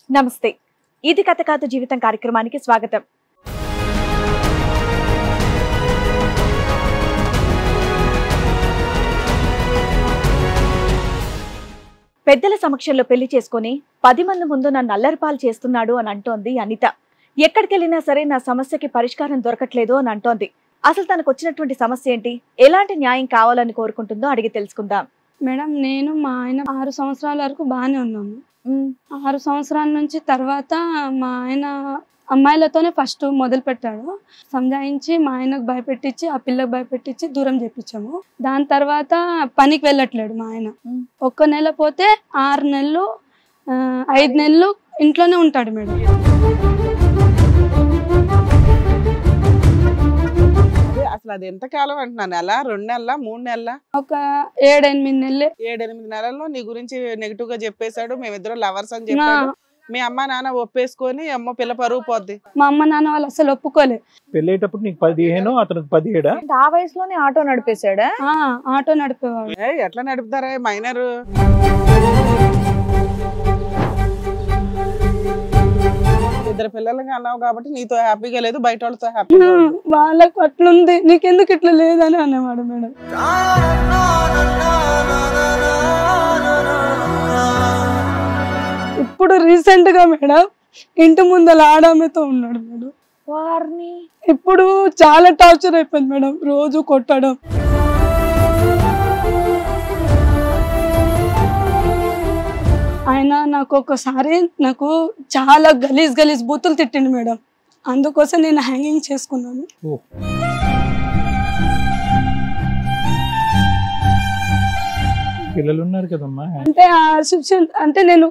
నమస్తే. ఇది కథ కాదు జీవితం కార్యక్రమానికి స్వాగతం. పెద్దల సమక్షంలో పెళ్లి చేసుకుని 10 మంది ముందు నన్ను అల్లరిపాలు చేస్తున్నాడు అని అంటోంది అనిత. ఎక్కడికెళ్ళినా సరే నా సమస్యకి పరిష్కారం దొరకట్లేదు అని అంటోంది. అసలు తనకు వచ్చినటువంటి సమస్య ఏంటి, ఎలాంటి న్యాయం కావాలని కోరుకుంటుందో అడిగి తెలుసుకుందాం. మేడం, నేను మా ఆయన 6 సంవత్సరాల వరకు బాగానే ఉన్నాము. 6 సంవత్సరాల నుంచి తర్వాత మా ఆయన అమ్మాయిలతోనే ఫస్ట్ మొదలు పెట్టాడు. సంజాయించి మా ఆయనకు భయపెట్టించి ఆ పిల్లకు భయపెట్టించి దూరం చేపించాము. దాని తర్వాత పనికి వెళ్ళట్లేడు మా ఆయన. 1 నెల పోతే 6 నెలలు 5 నెలలు ఇంట్లోనే ఉంటాడు మేడం. అసలు అది ఎంత కాలం అంటున్నా, నెల 2 నెలల 3 నెలల ఒక 7-8 నెలలే. 7-8 నెలల్లో నీ గురించి నెగిటివ్ గా చెప్పేశాడు. మేమిద్దరం లవర్స్ అని చెప్పాడు. మీ అమ్మ నాన్న ఒప్పేసుకొని అమ్మ పిల్ల పరువు పోద్ది. మా అమ్మ నాన్న వాళ్ళు అసలు ఒప్పుకోలే. పెళ్ళేటప్పుడు నీకు 15 అతనికి 17. ఆ వయసులోనే ఆటో నడిపేశాడా? ఆటో నడిపేవాడు. ఎట్లా నడుపుతారా మైనర్? ఇద్దరు పిల్లలకి అన్నావు కాబట్టి నీతో హ్యాపీగా లేదు, బయట వాళ్ళతో హ్యాపీగా. వాళ్ళకు అట్లుంది, నీకెందుకు ఇట్లా లేదని అనేవాడు మేడం. ఇప్పుడు రీసెంట్ గా మేడం ఇంటి ముందర ఆడామెతో ఉన్నాడు మేడం. వారిని ఇప్పుడు చాలా టార్చర్ అయిపోయింది మేడం, రోజు కొట్టడం. ఆయన నాకు ఒకసారి చాలా గలీజ్ బూతులు తిట్టిండు మేడం. అందుకోసం నేను హ్యాంగింగ్ చేసుకున్నాను. పిల్లలు ఉన్నారు కదమ్మా. అంటే ఆ సిచ్యువేషన్ అంటే నేను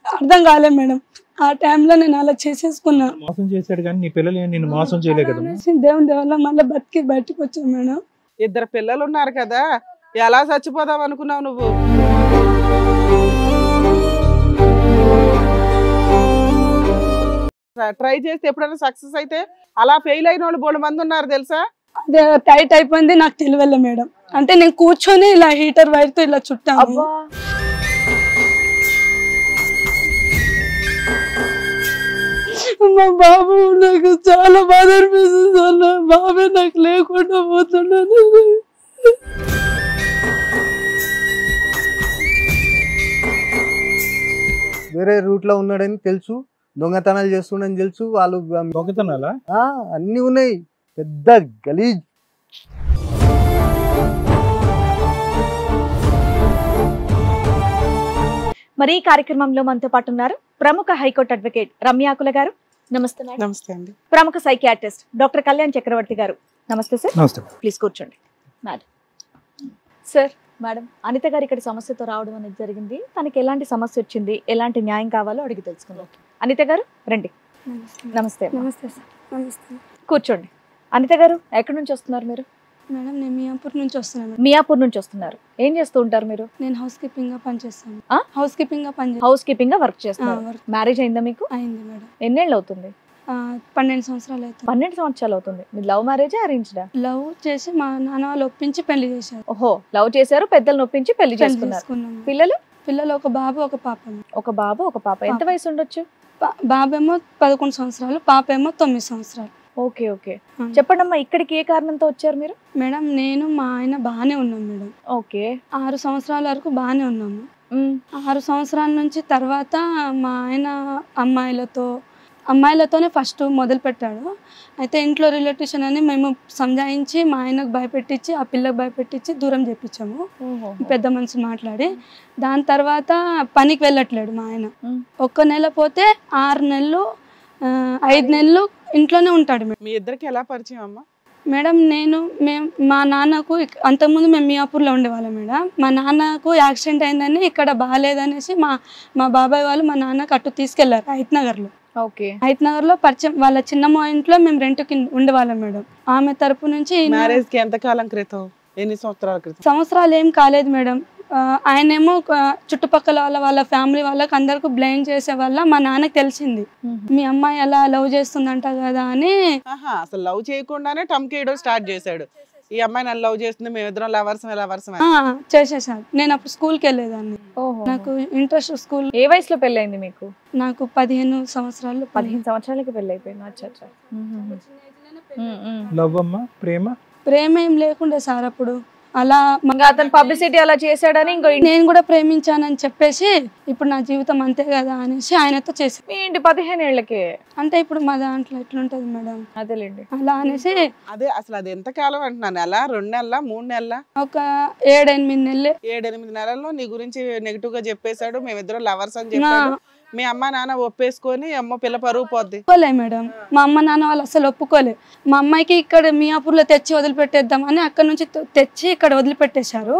అర్థం కాలే మేడం. ఆ టైంలో నేను అలా చేసేసుకున్నా. మోసం చేశాడు కానీ నీ పిల్లలు నిన్ను మోసం చేయలే కదమ్మా. దేవుని దేవల్ల మళ్ళీ బయటకు వచ్చాను మేడం. ఇద్దరు పిల్లలు ఉన్నారు కదా, ఎలా చచ్చిపోదాం అనుకున్నావు నువ్వు? ట్రై చేస్తే ఎప్పుడైనా సక్సెస్ అయితే, అలా ఫెయిల్ అయిన వాళ్ళు 3 మంది ఉన్నారు తెలుసా? అదే టైట్ అయిపోయింది, నాకు తెలియలే మేడం. అంటే నేను కూర్చొని ఇలా హీటర్ వైర్ తో ఇలా చుట్టాను. మా బాబు నాకు చాలా బాధ అనిపిస్తుంది అన్న. బాబే నాకు లేకుండా పోతున్నాను. వేరే రూట్ లో ఉన్నాడని తెలుసు, దొంగతనాలు చేస్తుండని తెలుసు. వాళ్ళు దొంగతనాలా? అన్ని ఉన్నాయి, పెద్ద గలీజ్. మరి ఈ కార్యక్రమంలో మనతో పాటు ఉన్నారు ప్రముఖ హైకోర్టు అడ్వకేట్ రమ్యాకుల గారు. నమస్తే మేడం. నమస్తే అండి. ప్రముఖ సైకియాట్రిస్ట్ డాక్టర్ కళ్యాణ్ చక్రవర్తి గారు. నమస్తే సార్. నమస్తే. ప్లీజ్ కూర్చోండి. మేడం సార్, మేడం అనిత గారు ఇక్కడ సమస్యతో రావడం అనేది జరిగింది. తనకి ఎలాంటి సమస్య వచ్చింది, ఎలాంటి న్యాయం కావాలో అడిగి తెలుసుకుందాం. అనిత గారు రండి. నమస్తే. నమస్తే సార్. నమస్తే. కూర్చోండి. అనిత గారు ఎక్కడి నుంచి వస్తున్నారు మీరు? మేడం, నేను మియాపూర్ నుంచి వస్తున్నాను. మియాపూర్ నుంచి వస్తున్నారు. ఏం చేస్తూ ఉంటారు మీరు? నేను హౌస్ కీపింగ్ గా పనిచేస్తాను. హౌస్ కీపింగ్ గా వర్క్ చేస్తున్నారు. మ్యారేజ్ అయిందా మీకు? అయింది మేడం. ఎన్నేళ్ళు అవుతుంది? 12 సంవత్సరాలు అవుతుంది. 12 సంవత్సరాలు అవుతుంది. మీ లవ్ మ్యారేజ్ అరేంజ్డా? లవ్ చేసి మా నాన్న వాళ్ళు ఒప్పించి పెళ్లి చేశారు. ఓహో, లవ్ చేశారు, పెద్దలను ఒప్పించి పెళ్లి చేసుకున్నారు. పిల్లలు ఒక బాబు ఒక పాప. ఒక బాబు ఒక పాప. ఎంత వయసు ఉండొచ్చు? బాబేమో 11 సంవత్సరాలు, పాప ఏమో 9 సంవత్సరాలు. Okay okay. చెప్పండి అమ్మా, ఇక్కడికి ఏ కారణంతో వచ్చారు మీరు? మేడం, నేను మా ఆయన బాగానే ఉన్నాం మేడం. ఓకే. 6 సంవత్సరాల వరకు బాగానే ఉన్నాము. 6 సంవత్సరాల నుంచి తర్వాత మా ఆయన అమ్మాయిలతోనే ఫస్ట్ మొదలు పెట్టాడు. అయితే ఇంట్లో రిలేటివ్స్ అని మేము సంజాయించి మా ఆయనకు భయపెట్టించి ఆ పిల్లకు భయపెట్టించి దూరం చేపించాము, పెద్ద మనిషి మాట్లాడి. దాని తర్వాత పనికి వెళ్ళట్లేడు మా ఆయన. 1 నెల పోతే 6 నెలలు 5 నెలలు ఇంట్లోనే ఉంటాడు. మీ ఇద్దరికి ఎలా పరిచయం అమ్మా? మేడం, మా నాన్నకు అంతకుముందు మేము మియాపూర్లో ఉండేవాళ్ళం మేడం. మా నాన్నకు యాక్సిడెంట్ అయిందని ఇక్కడ బాగాలేదనేసి మా బాబాయ్ వాళ్ళు మా నాన్నకు అటు తీసుకెళ్లారు హైత్నగర్లో. హైత్నగర్లో పరిచయం వాళ్ళ చిన్నమ్మ ఇంట్లో మేము రెంట్కి ఉండేవాళ్ళం మేడం. ఆమె తరపు నుంచి మ్యారేజ్ కి ఎంత కాలం క్రితం, ఎన్ని సంవత్సరాల క్రితం? సంవత్సరాలు ఏం కాలేదు మేడం. ఆయనేమో చుట్టుపక్కల వాళ్ళ ఫ్యామిలీ వాళ్ళకి అందరికి బ్లేమ్ చేసే వల్ల మా నాన్నకి తెలిసింది మీ అమ్మాయి అలా లవ్ చేస్తుందంట కదా అని. అసలు లవ్ చేయకుండానే టమ్కేయడం స్టార్ట్ చేశాడు. ఈ అమ్మాయి నన్ను లవ్ చేస్తుంది, మేమిద్దరం లవర్స్ చేసేసారు. నేను అప్పుడు స్కూల్కి వెళ్ళేదాన్ని. నాకు ఇంట్రెస్ట్ స్కూల్. ఏ వయసులో పెళ్ళైంది మీకు? నాకు 15 సంవత్సరాలు. 15 సంవత్సరాలకి పెళ్ళి అయిపోయింది. అచ్చా. లవ్ అమ్మా, ప్రేమ ఏం లేకుండే సార్ అప్పుడు. అలా అతను పబ్లిసిటీ అలా చేశాడని ఇంకో నేను కూడా ప్రేమించానని చెప్పేసి ఇప్పుడు నా జీవితం అంతే కదా అనేసి ఆయనతో చేసి. ఏంటి 15 ఏళ్ళకి? అంటే ఇప్పుడు మా దాంట్లో ఎట్లుంటది మేడం, అదేలేండి. అలా అనేసి అదే అసలు అది ఎంత కాలం అంటున్నాను, నెల 2 నెలల 3 నెలల? ఒక 7-8 నెలలు. 7-8 నెలల్లో నీ గురించి నెగిటివ్ గా చెప్పేశాడు, మేమిద్దరం లవర్స్ అని చెప్పాడు. మీ అమ్మ నాన్న ఒప్పేసుకొని అమ్మ పిల్ల పరువు పోద్ది. ఒప్పుకోలే మేడం, మా అమ్మ నాన్న వాళ్ళు అసలు ఒప్పుకోలే. మా అమ్మాయికి ఇక్కడ మియాపూర్లో తెచ్చి వదిలిపెట్టేద్దామని అక్కడ నుంచి తెచ్చి ఇక్కడ వదిలిపెట్టేశారు.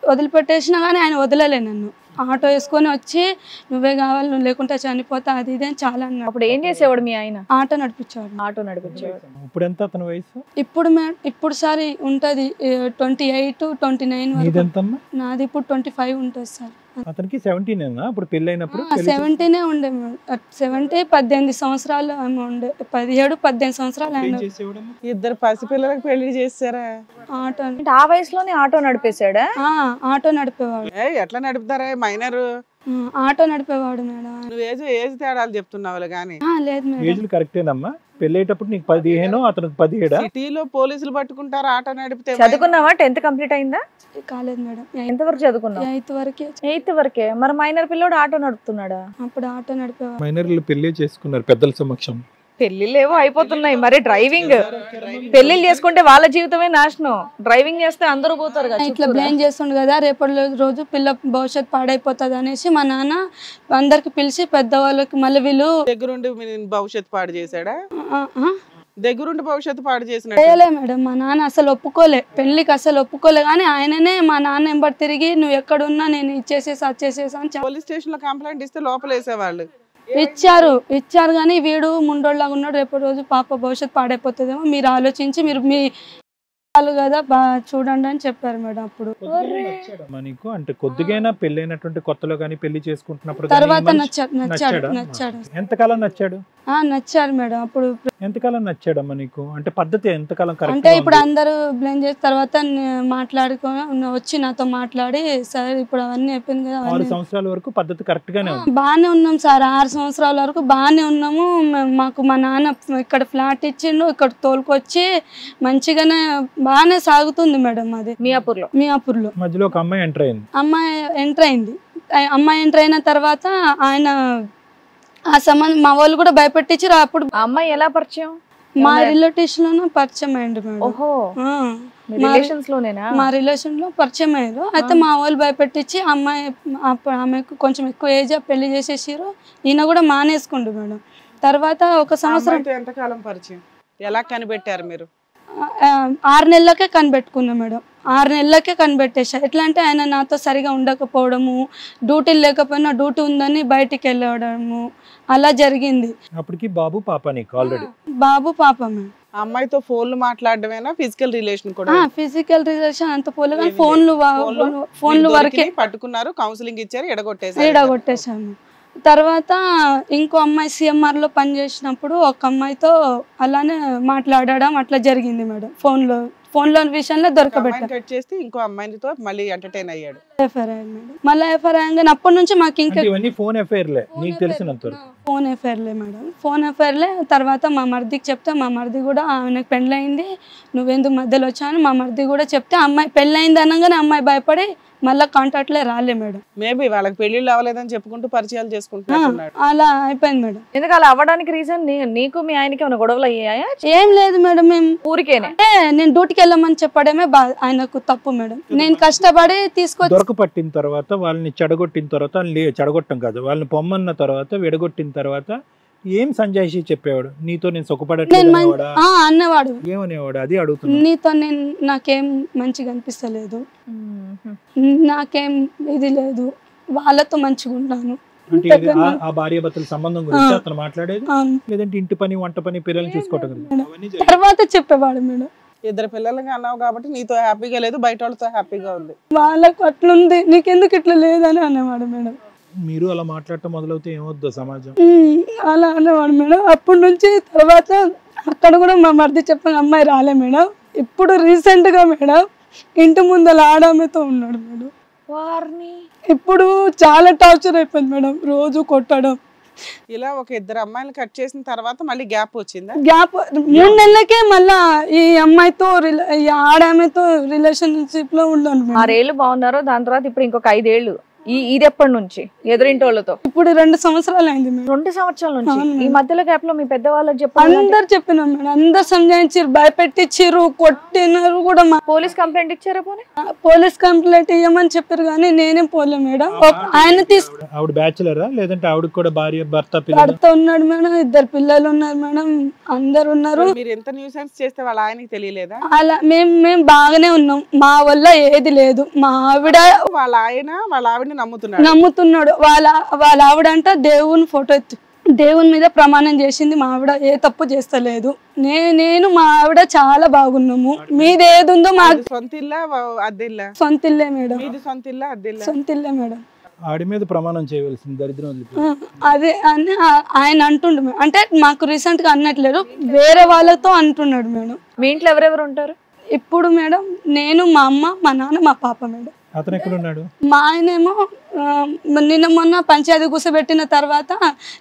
వదిలిపెట్టేసినా కానీ ఆయన వదలలే నన్ను. ఆటో వేసుకొని వచ్చి నువ్వే కావాలి, నువ్వు లేకుంటే చనిపోతా, అది ఇదే చాలా అన్నాడు. అప్పుడు ఏం చేసేవాడు మీ ఆయన? ఆటో నడిపించేవాడు. ఆటో నడిపించేవాడు. ఇప్పుడు ఎంత అతని వయసు? ఇప్పుడు సారి ఉంటది 28-29 వరకు. నాది ఇప్పుడు 25 ఉంటుంది సార్. అతనికి 17 అప్పుడు పెళ్లి అయినప్పుడు? 17 ఉండే 18 సంవత్సరాలు ఉండే. 17-18 సంవత్సరాలు. ఇద్దరు పసిపిల్లలకు పెళ్లి చేస్తారా? ఆటో ఆ వయసులోనే ఆటో నడిపేశాడా? ఆటో నడిపేవాడు. ఎట్లా నడుపుతారా మైనర్? ఆటో నడిపేవాడు మేడం. నువ్వు ఏజ్ తేడాలు చెప్తున్నావు కానీ. లేదు మేడం, ఏజ్లు కరెక్టేనమ్మా. పెళ్ళేటప్పుడు నీకు 15 అతనికి 17. సిటీలో పోలీసులు పట్టుకుంటారు ఆటో నడిపితే. చదువుకున్నావా? 10th కంప్లీట్ అయిందా? కాలేదు మేడం. ఎంతవరకు చదువుకున్నావు? 8th వరకే. మరి మైనర్ పిల్లోడు ఆటో నడుపుతున్నాడా? అప్పుడు ఆటో నడిపేవాడు. మైనర్లు పెళ్లి చేసుకున్నారు పెద్దల సమక్షం. పెళ్లిళ్ళేవో అయిపోతున్నాయి, మరి డ్రైవింగ్ పెళ్లిళ్ళు చేసుకుంటే వాళ్ళ జీవితమే నాశనం. డ్రైవింగ్ చేస్తే అందరూ పోతారు కదా. ఇట్లా బ్లేమ్ చేస్తుండు కదా, రేపటి రోజు పిల్ల భవిష్యత్తు పాడైపోతుంది అనేసి మా నాన్న అందరికి పిలిచి పెద్దవాళ్ళకి మళ్ళీ వీళ్ళు దగ్గరుండి భవిష్యత్తు పాడు చేశాడా? దగ్గరుండి భవిష్యత్తు పాడు చేసిన మేడం. మా నాన్న అసలు ఒప్పుకోలే, పెళ్లికి అసలు ఒప్పుకోలే. కానీ ఆయననే మా నాన్న ఎంబడి తిరిగి నువ్వు ఎక్కడున్నా నేను ఇచ్చేసేసా అని పోలీస్ స్టేషన్ లో కంప్లైంట్ ఇస్తే లోపల వేసేవాళ్ళు. ఇచ్చారు కానీ వీడు ముండోళ్ళలాగా ఉన్నాడు. రేపటి రోజు పాప భవిష్యత్తు పాడైపోతుందేమో, మీరు ఆలోచించి మీరు మీ కదా చూడండి అని చెప్పారు మేడం. అప్పుడు నీకు అంటే కొద్దిగైనా పెళ్ళైనటువంటి కొత్తలో కానీ పెళ్లి చేసుకుంటున్నప్పుడు తర్వాత నచ్చాడు. ఎంతకాలం నచ్చాడు? నచ్చాడు మేడం. అప్పుడు ఎంతకాలం నచ్చాడమ్మా నీకు? అంటే పద్ధతి ఎంతకాలం? అంటే ఇప్పుడు అందరూ బ్లేమ్ చేసిన తర్వాత మాట్లాడుకొని వచ్చి నాతో మాట్లాడి సార్ ఇప్పుడు అవన్నీ అయిపోయింది కదా. 6 సంవత్సరాల వరకు పద్ధతి కరెక్ట్ గానే ఉంది. బాగానే ఉన్నాం సార్. 6 సంవత్సరాల వరకు బాగానే ఉన్నాము. మాకు మా నాన్న ఇక్కడ ఫ్లాట్ ఇచ్చిండు, ఇక్కడ తోలుకొచ్చి మంచిగానే బాగానే సాగుతుంది మేడం. అది మియాపూర్లో మధ్యలో ఒక అమ్మాయి ఎంటర్ అయింది. అమ్మాయి ఎంటర్ అయిన తర్వాత ఆయన ఆ సంబంధం మా వాళ్ళు కూడా భయపెట్టించారు. అప్పుడు అమ్మాయి ఎలా పరిచయం? మా రిలేటివ్స్ లోనే పరిచయం అయ్యింది మేడం. మా రిలేషన్ లో పరిచయం అయ్యారు. అయితే మా వాళ్ళు భయపెట్టించి అమ్మాయి ఆమెకు కొంచెం ఎక్కువ ఏజ్ పెళ్లి చేసేసారు. ఈయన కూడా మానేసుకుండు మేడం. తర్వాత ఒక సంవత్సరం. ఎంతకాలం పరిచయం? ఎలా కనిపెట్టారు మీరు? 6 నెలలకే కనిపెట్టుకున్నా మేడం. 6 నెలలకే కనిపెట్టేసా. ఎట్లా అంటే ఆయన నాతో సరిగా ఉండకపోవడము, డ్యూటీలు లేకపోయినా డ్యూటీ ఉందని బయటికి వెళ్ళడము, అలా జరిగింది. అప్పటికి బాబు పాప నీకు ఆల్రెడీ? బాబు పాప మేడం. అమ్మాయితో ఫోన్లు మాట్లాడడమేనా? ఫిజికల్ రిలేషన్ కూడా? ఫిజికల్ రిలేషన్ అంత పోలే కానీ ఫోన్లు వరకే పట్టుకున్నారు, కౌన్సిలింగ్ ఇచ్చారు, ఎడగొట్టేసాము. తర్వాత ఇంకో అమ్మాయి CMR లో పనిచేసినప్పుడు ఒక అమ్మాయితో అలానే మాట్లాడడం అట్లా జరిగింది మేడం. ఫోన్లో విషయంలో చేస్తే ఇంకో అమ్మాయితో మళ్ళీ ఎంటర్టైన్ అయ్యాడు. ఎఫ్ఐఆర్ అయ్యాడు మేడం. మళ్ళీ ఎఫ్ఐఆర్ అయ్యాక అప్పటి నుంచి మాకు ఇంకా ఫోన్ ఎఫ్ఐఆర్లే మేడం. ఫోన్ ఎఫ్ఐఆర్లే. తర్వాత మా మరిదికి చెప్తే మా మరిది కూడా ఆమెకు పెళ్ళయింది, నువ్వెందుకు మధ్యలో వచ్చావని మా మరిది కూడా చెప్తే అమ్మాయి పెళ్ళయింది అనగానే అమ్మాయి భయపడి మళ్ళీ కాంటాక్ట్లే రాలే మేడం. మేబీ వాళ్ళకి పెళ్లిళ్ళు అవ్వలేదని చెప్పుకుంటూ పరిచయాలు చేసుకుంటున్నారు. అలా అయిపోయింది మేడం. ఎందుకు అలా అవ్వడానికి రీజన్? నీకు మీ ఆయనకి ఏమైనా గొడవలు అయ్యాయా? ఏం లేదు మేడం. మేము ఊరికేనే అంటే నేను డ్యూటీకి వెళ్ళమని చెప్పడమే ఆయనకు తప్పు మేడం. నేను కష్టపడి తీసుకొచ్చి పట్టిన తర్వాత వాళ్ళని చెడగొట్టిన తర్వాత, చెడగొట్టం కాదు, వాళ్ళని పొమ్మన్న తర్వాత విడగొట్టిన తర్వాత ఏం సంజాయిషి చెప్పేవాడు? నీతో నేను సుఖపడట్లేదు అన్నవాడు. ఏమనేవాడు? అది అడుగుతున్నా. నీతో నాకేం మంచిగా అనిపిస్తలేదు, నాకేం ఇది లేదు, వాళ్ళతో మంచిగా ఉంటాను. ఆ భార్య భర్తల సంబంధం గురించి అతను మాట్లాడేది, లేదంటే ఇంటి పని, వంట పని, పిల్లల్ని చూసుకోవటం తర్వాత చెప్పేవాడు మేడం. 2 పిల్లలకి అన్నావు కాబట్టి నీతో హ్యాపీగా లేదు, బయట వాళ్ళతో హ్యాపీగా ఉంది. వాళ్ళకు అట్లుంది, నీకెందుకు ఇట్లా లేదని అనేవాడు మేడం. మీరు అలా మాట్లాడటం మొదలవుతే ఏమవుద్దో సమాజం? అలా అనేవాడు మేడం. అప్పటి నుంచి తర్వాత అక్కడ కూడా మా మరిది చెప్పిన అమ్మాయి రాలే మేడం. ఇప్పుడు రీసెంట్ గా మేడం ఇంటి ముందర ఆడామెతో ఉన్నాడు మేడం. వారిని ఇప్పుడు చాలా టార్చర్ అయిపోయింది మేడం, రోజు కొట్టడం. ఇలా ఒక ఇద్దరు అమ్మాయిలు కట్ చేసిన తర్వాత మళ్ళీ గ్యాప్ వచ్చిందా? గ్యాప్ 3 నెలలకే మళ్ళా ఈ అమ్మాయితో ఈ ఆడామెతో రిలేషన్షిప్ లో ఉన్నాను మేడం. 6 ఏళ్ళు బాగున్నారో, దాని తర్వాత ఇప్పుడు ఇంకొక 5 ఏళ్ళు. ఇది ఎప్పటి నుంచి ఎదురింటోళ్ళతో? ఇప్పుడు 2 సంవత్సరాలు అయింది మేడం. 2 సంవత్సరాల నుంచి. అవును మేడం. ఈ మధ్యలో గ్యాప్ లో మీ పెద్దవాళ్ళకి చెప్పారు, అందరు చెప్పినాం మేడం, అందరు సంజాయించారు, భయపెట్టించారు, కొట్టినారు కూడా. పోలీస్ కంప్లైంట్ ఇచ్చారా? పోనీ పోలీస్ కంప్లైంట్ ఇవ్వమని చెప్పారు కానీ నేనేం పోలే మేడం. ఆయన ఆవిడ బ్యాచులరా లేదంటే ఆవిడకి కూడా భార్య భర్త పిల్లలు? భర్త ఉన్నాడు మేడం, 2 పిల్లలు ఉన్నారు మేడం, అందరు ఉన్నారు. మీరు ఎంత న్యూసెన్స్ చేస్తే వాళ్ళ ఆయనకి తెలియలేదా? అలా మేము బాగానే ఉన్నాం, మా వల్ల ఏది లేదు. మా ఆవిడ వాళ్ళ ఆవిడని నమ్ముతున్నాడు. వాళ్ళ ఆవిడంట దేవుని ఫోటో దేవుని మీద ప్రమాణం చేసింది, మా ఆవిడ ఏ తప్పు చేస్తలేదు, నేను మా ఆవిడ చాలా బాగున్నాము. మీది ఏది ఉందో మాకు సొంత ఇల్లా అద్దెల్లా? సొంత ఇల్లే మేడం. మీది సొంత ఇల్లా అద్దెల్లా? సొంత ఇల్లే మేడం. ఆడి మీద ప్రమాణం చేయవలసింది దరిద్రం. అదే అని ఆయన అంటుండు మేడం. అంటే మాకు రీసెంట్ గా అన్నట్లేదు, వేరే వాళ్ళతో అంటున్నాడు మేడం. మీ ఇంట్లో ఎవరెవరు ఉంటారు ఇప్పుడు మేడం? నేను, మా అమ్మ, మా నాన్న, మా పాప మేడం. అతను ఎక్కడ ఉన్నాడు? మా ఆయనేమో నిన్న మొన్న పంచాయతీ కూర్చోబెట్టిన తర్వాత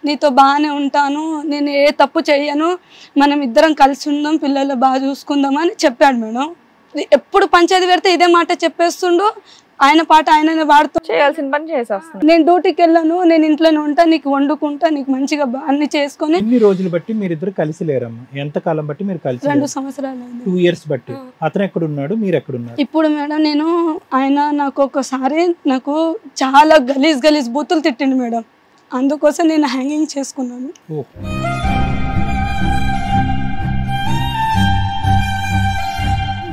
నీతో బాగానే ఉంటాను, నేను ఏ తప్పు చెయ్యను, మనం ఇద్దరం కలిసి ఉందాం, పిల్లలు బాగా చూసుకుందాం అని చెప్పాడు మేడం. ఎప్పుడు పంచాయతీ పెడితే ఇదే మాట చెప్పేస్తుండు, ఆయన పాట ఆయన వాడుతూ చేయాల్సిన పని చేసేస్తాను. నేను డ్యూటీకి వెళ్ళాను, నేను ఇంట్లోనే ఉంటా, నీకు వండుకుంటా, నీకు మంచిగా అన్ని చేసుకొని. ఎన్ని రోజులు బట్టి మీరిద్దరు కలిసి లేరమ్మా? ఎంత కాలం బట్టి మీరు కలిసి? 2 సంవత్సరాలు. 2 years బట్టి. అతను ఎక్కడున్నాడు, మీరు ఎక్కడున్నారు? ఇప్పుడు మేడం ఆయన నాకు ఒకసారి చాలా గలీజ్ బూతులు తిట్టిండు మేడం, అందుకోసం నేను హ్యాంగింగ్ చేసుకున్నాను.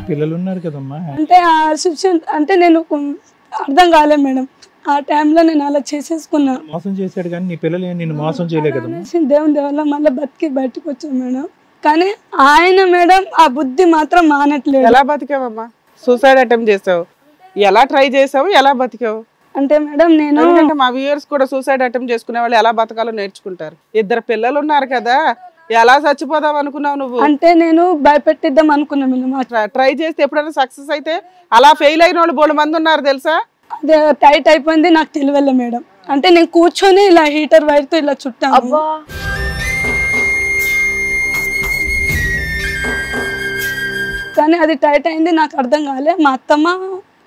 పిల్లలు ఉన్నారు కదమ్మా. అంటే ఆ సిచ్యువేషన్ అంటే నేను అర్థం కాలే మేడం, ఆ టైంలో నేను అలా చేసేసుకున్నాను. మోసం చేశాడు కానీ నీ పిల్లలు నిన్ను మోసం చేయలే కదమ్మా. దేవుని దేవల్ల మళ్ళీ బయటకు వచ్చాను మేడం. కానీ ఆయన మేడం ఆ బుద్ధి మాత్రం మానట్లేదు. ఎలా బతికావమ్మా? సూసైడ్ అటెంప్ట్ చేసావు, ఎలా ట్రై చేసావు, ఎలా బతికావు? అంటే మేడం ఎందుకంటే మా వ్యూయర్స్ కూడా సూసైడ్ అటెంప్ట్ చేసుకునే వాళ్ళు ఎలా బతకాలో నేర్చుకుంటారు. 2 పిల్లలు ఉన్నారు కదా, ఎలా చచ్చిపోదాం అనుకున్నావు నువ్వు? అంటే నేను భయపెట్టిద్దాం అనుకున్నా మేడం. ట్రై చేస్తే ఎప్పుడైనా సక్సెస్ అయితే అలా ఫెయిల్ అయిన వాళ్ళు బోడు మంది ఉన్నారు తెలుసా? అదే టైట్ అయిపోయింది, నాకు తెలియలే మేడం. అంటే నేను కూర్చొని ఇలా హీటర్ వైర్తో ఇలా చుట్టాను, కానీ అది టైట్ అయింది, నాకు అర్థం కాలే. మా అత్తమ్మ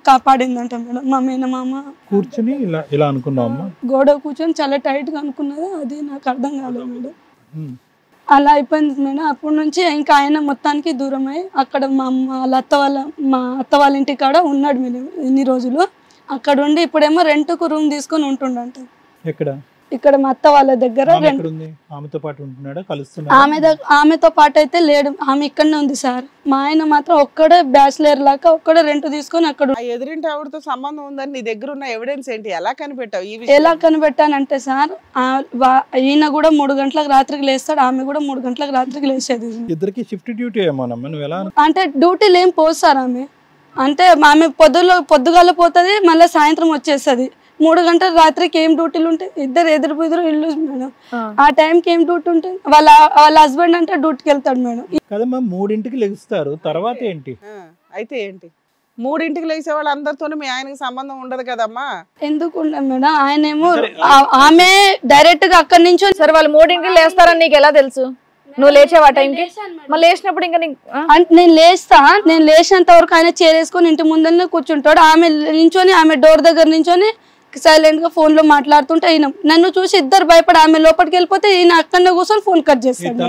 కాపాడిందంట మేడం, మా మేనమామ. కూర్చొని ఇలా అనుకున్నావమ్మా? గోడ కూర్చొని చాలా టైట్ గా అనుకున్నది, అది నాకు అర్థం కాలేదు మేడం. అలా అయిపోయింది మేడం. అప్పటి నుంచి ఇంకా ఆయన మొత్తానికి దూరం అయ్యి అక్కడ మా అత్త వాళ్ళ ఇంటి కాడ ఉన్నాడు మేడం ఇన్ని రోజులు. అక్కడ ఉండి ఇప్పుడేమో రెంట్కు రూమ్ తీసుకొని ఉంటుండంట. ఎక్కడ? ఇక్కడ మా అత్త వాళ్ళ దగ్గర. ఆమెతో పాటు ఉంటున్నాడా? ఆమెతో పాటు అయితే లేడు, ఆమె ఇక్కడనే ఉంది సార్. మా ఆయన మాత్రం ఒక్కడే బ్యాచిలర్ లాగా ఒక్కడే రెంట్ తీసుకొని అక్కడ. ఎదురింటి ఆవిడతో సంబంధం ఉందని నీ దగ్గర ఉన్న ఎవిడెన్స్ ఏంటి? ఎలా కనిపెట్టావు? ఎలా కనిపెట్టానంటే సార్, ఈయన కూడా 3 గంటలకు రాత్రికి లేస్తాడు, ఆమె కూడా 3 గంటలకు రాత్రికి లేచేది. ఇద్దరికి షిఫ్ట్ డ్యూటీ అంటే డ్యూటీలు ఏం పోదు సార్ ఆమె. అంటే ఆమె పొద్దుగాల పోతుంది, మళ్ళీ సాయంత్రం వచ్చేస్తుంది. 3 గంటల రాత్రికి ఏం డ్యూటీలు ఉంటాయి? ఇద్దరు ఎదురు ఇల్లు మేడం. ఆ టైంకి ఏం డ్యూటీ ఉంటుంది? వాళ్ళ హస్బెండ్ అంటే డ్యూటీకి వెళ్తాడు మేడం. కదమ్మా, 3ంటికి లెగుస్తారు, తర్వాత ఏంటి? అయితే ఏంటి? 3ంటికి లేచే వాళ్ళు అందరితో మీ ఆయనకి సంబంధం ఉండదు కదమ్మా? ఎందుకు ఉండదు మేడం? ఆయన ఏమో ఆమె డైరెక్ట్ గా అక్కడి నుంచి. సరే, వాళ్ళు 3ంటికి లేస్తారని నీకు ఎలా తెలుసు? నువ్వు లేచావా టైంకి? మళ్ళీ లేచినప్పుడు ఇంకా నేను లేచినంత వరకు ఆయన చేరేసుకొని ఇంటి ముందరనే కూర్చుంటాడు. ఆమె నించొని ఆమె డోర్ దగ్గర నించొని సైలెంట్ గా ఫోన్ లో మాట్లాడుతుంటే ఈయన నన్ను చూసి ఇద్దరు భయపడి ఆమె లోపలికి వెళ్ళిపోతే ఈయన అక్కడనే కూర్చొని ఫోన్ కట్ చేస్తాడు.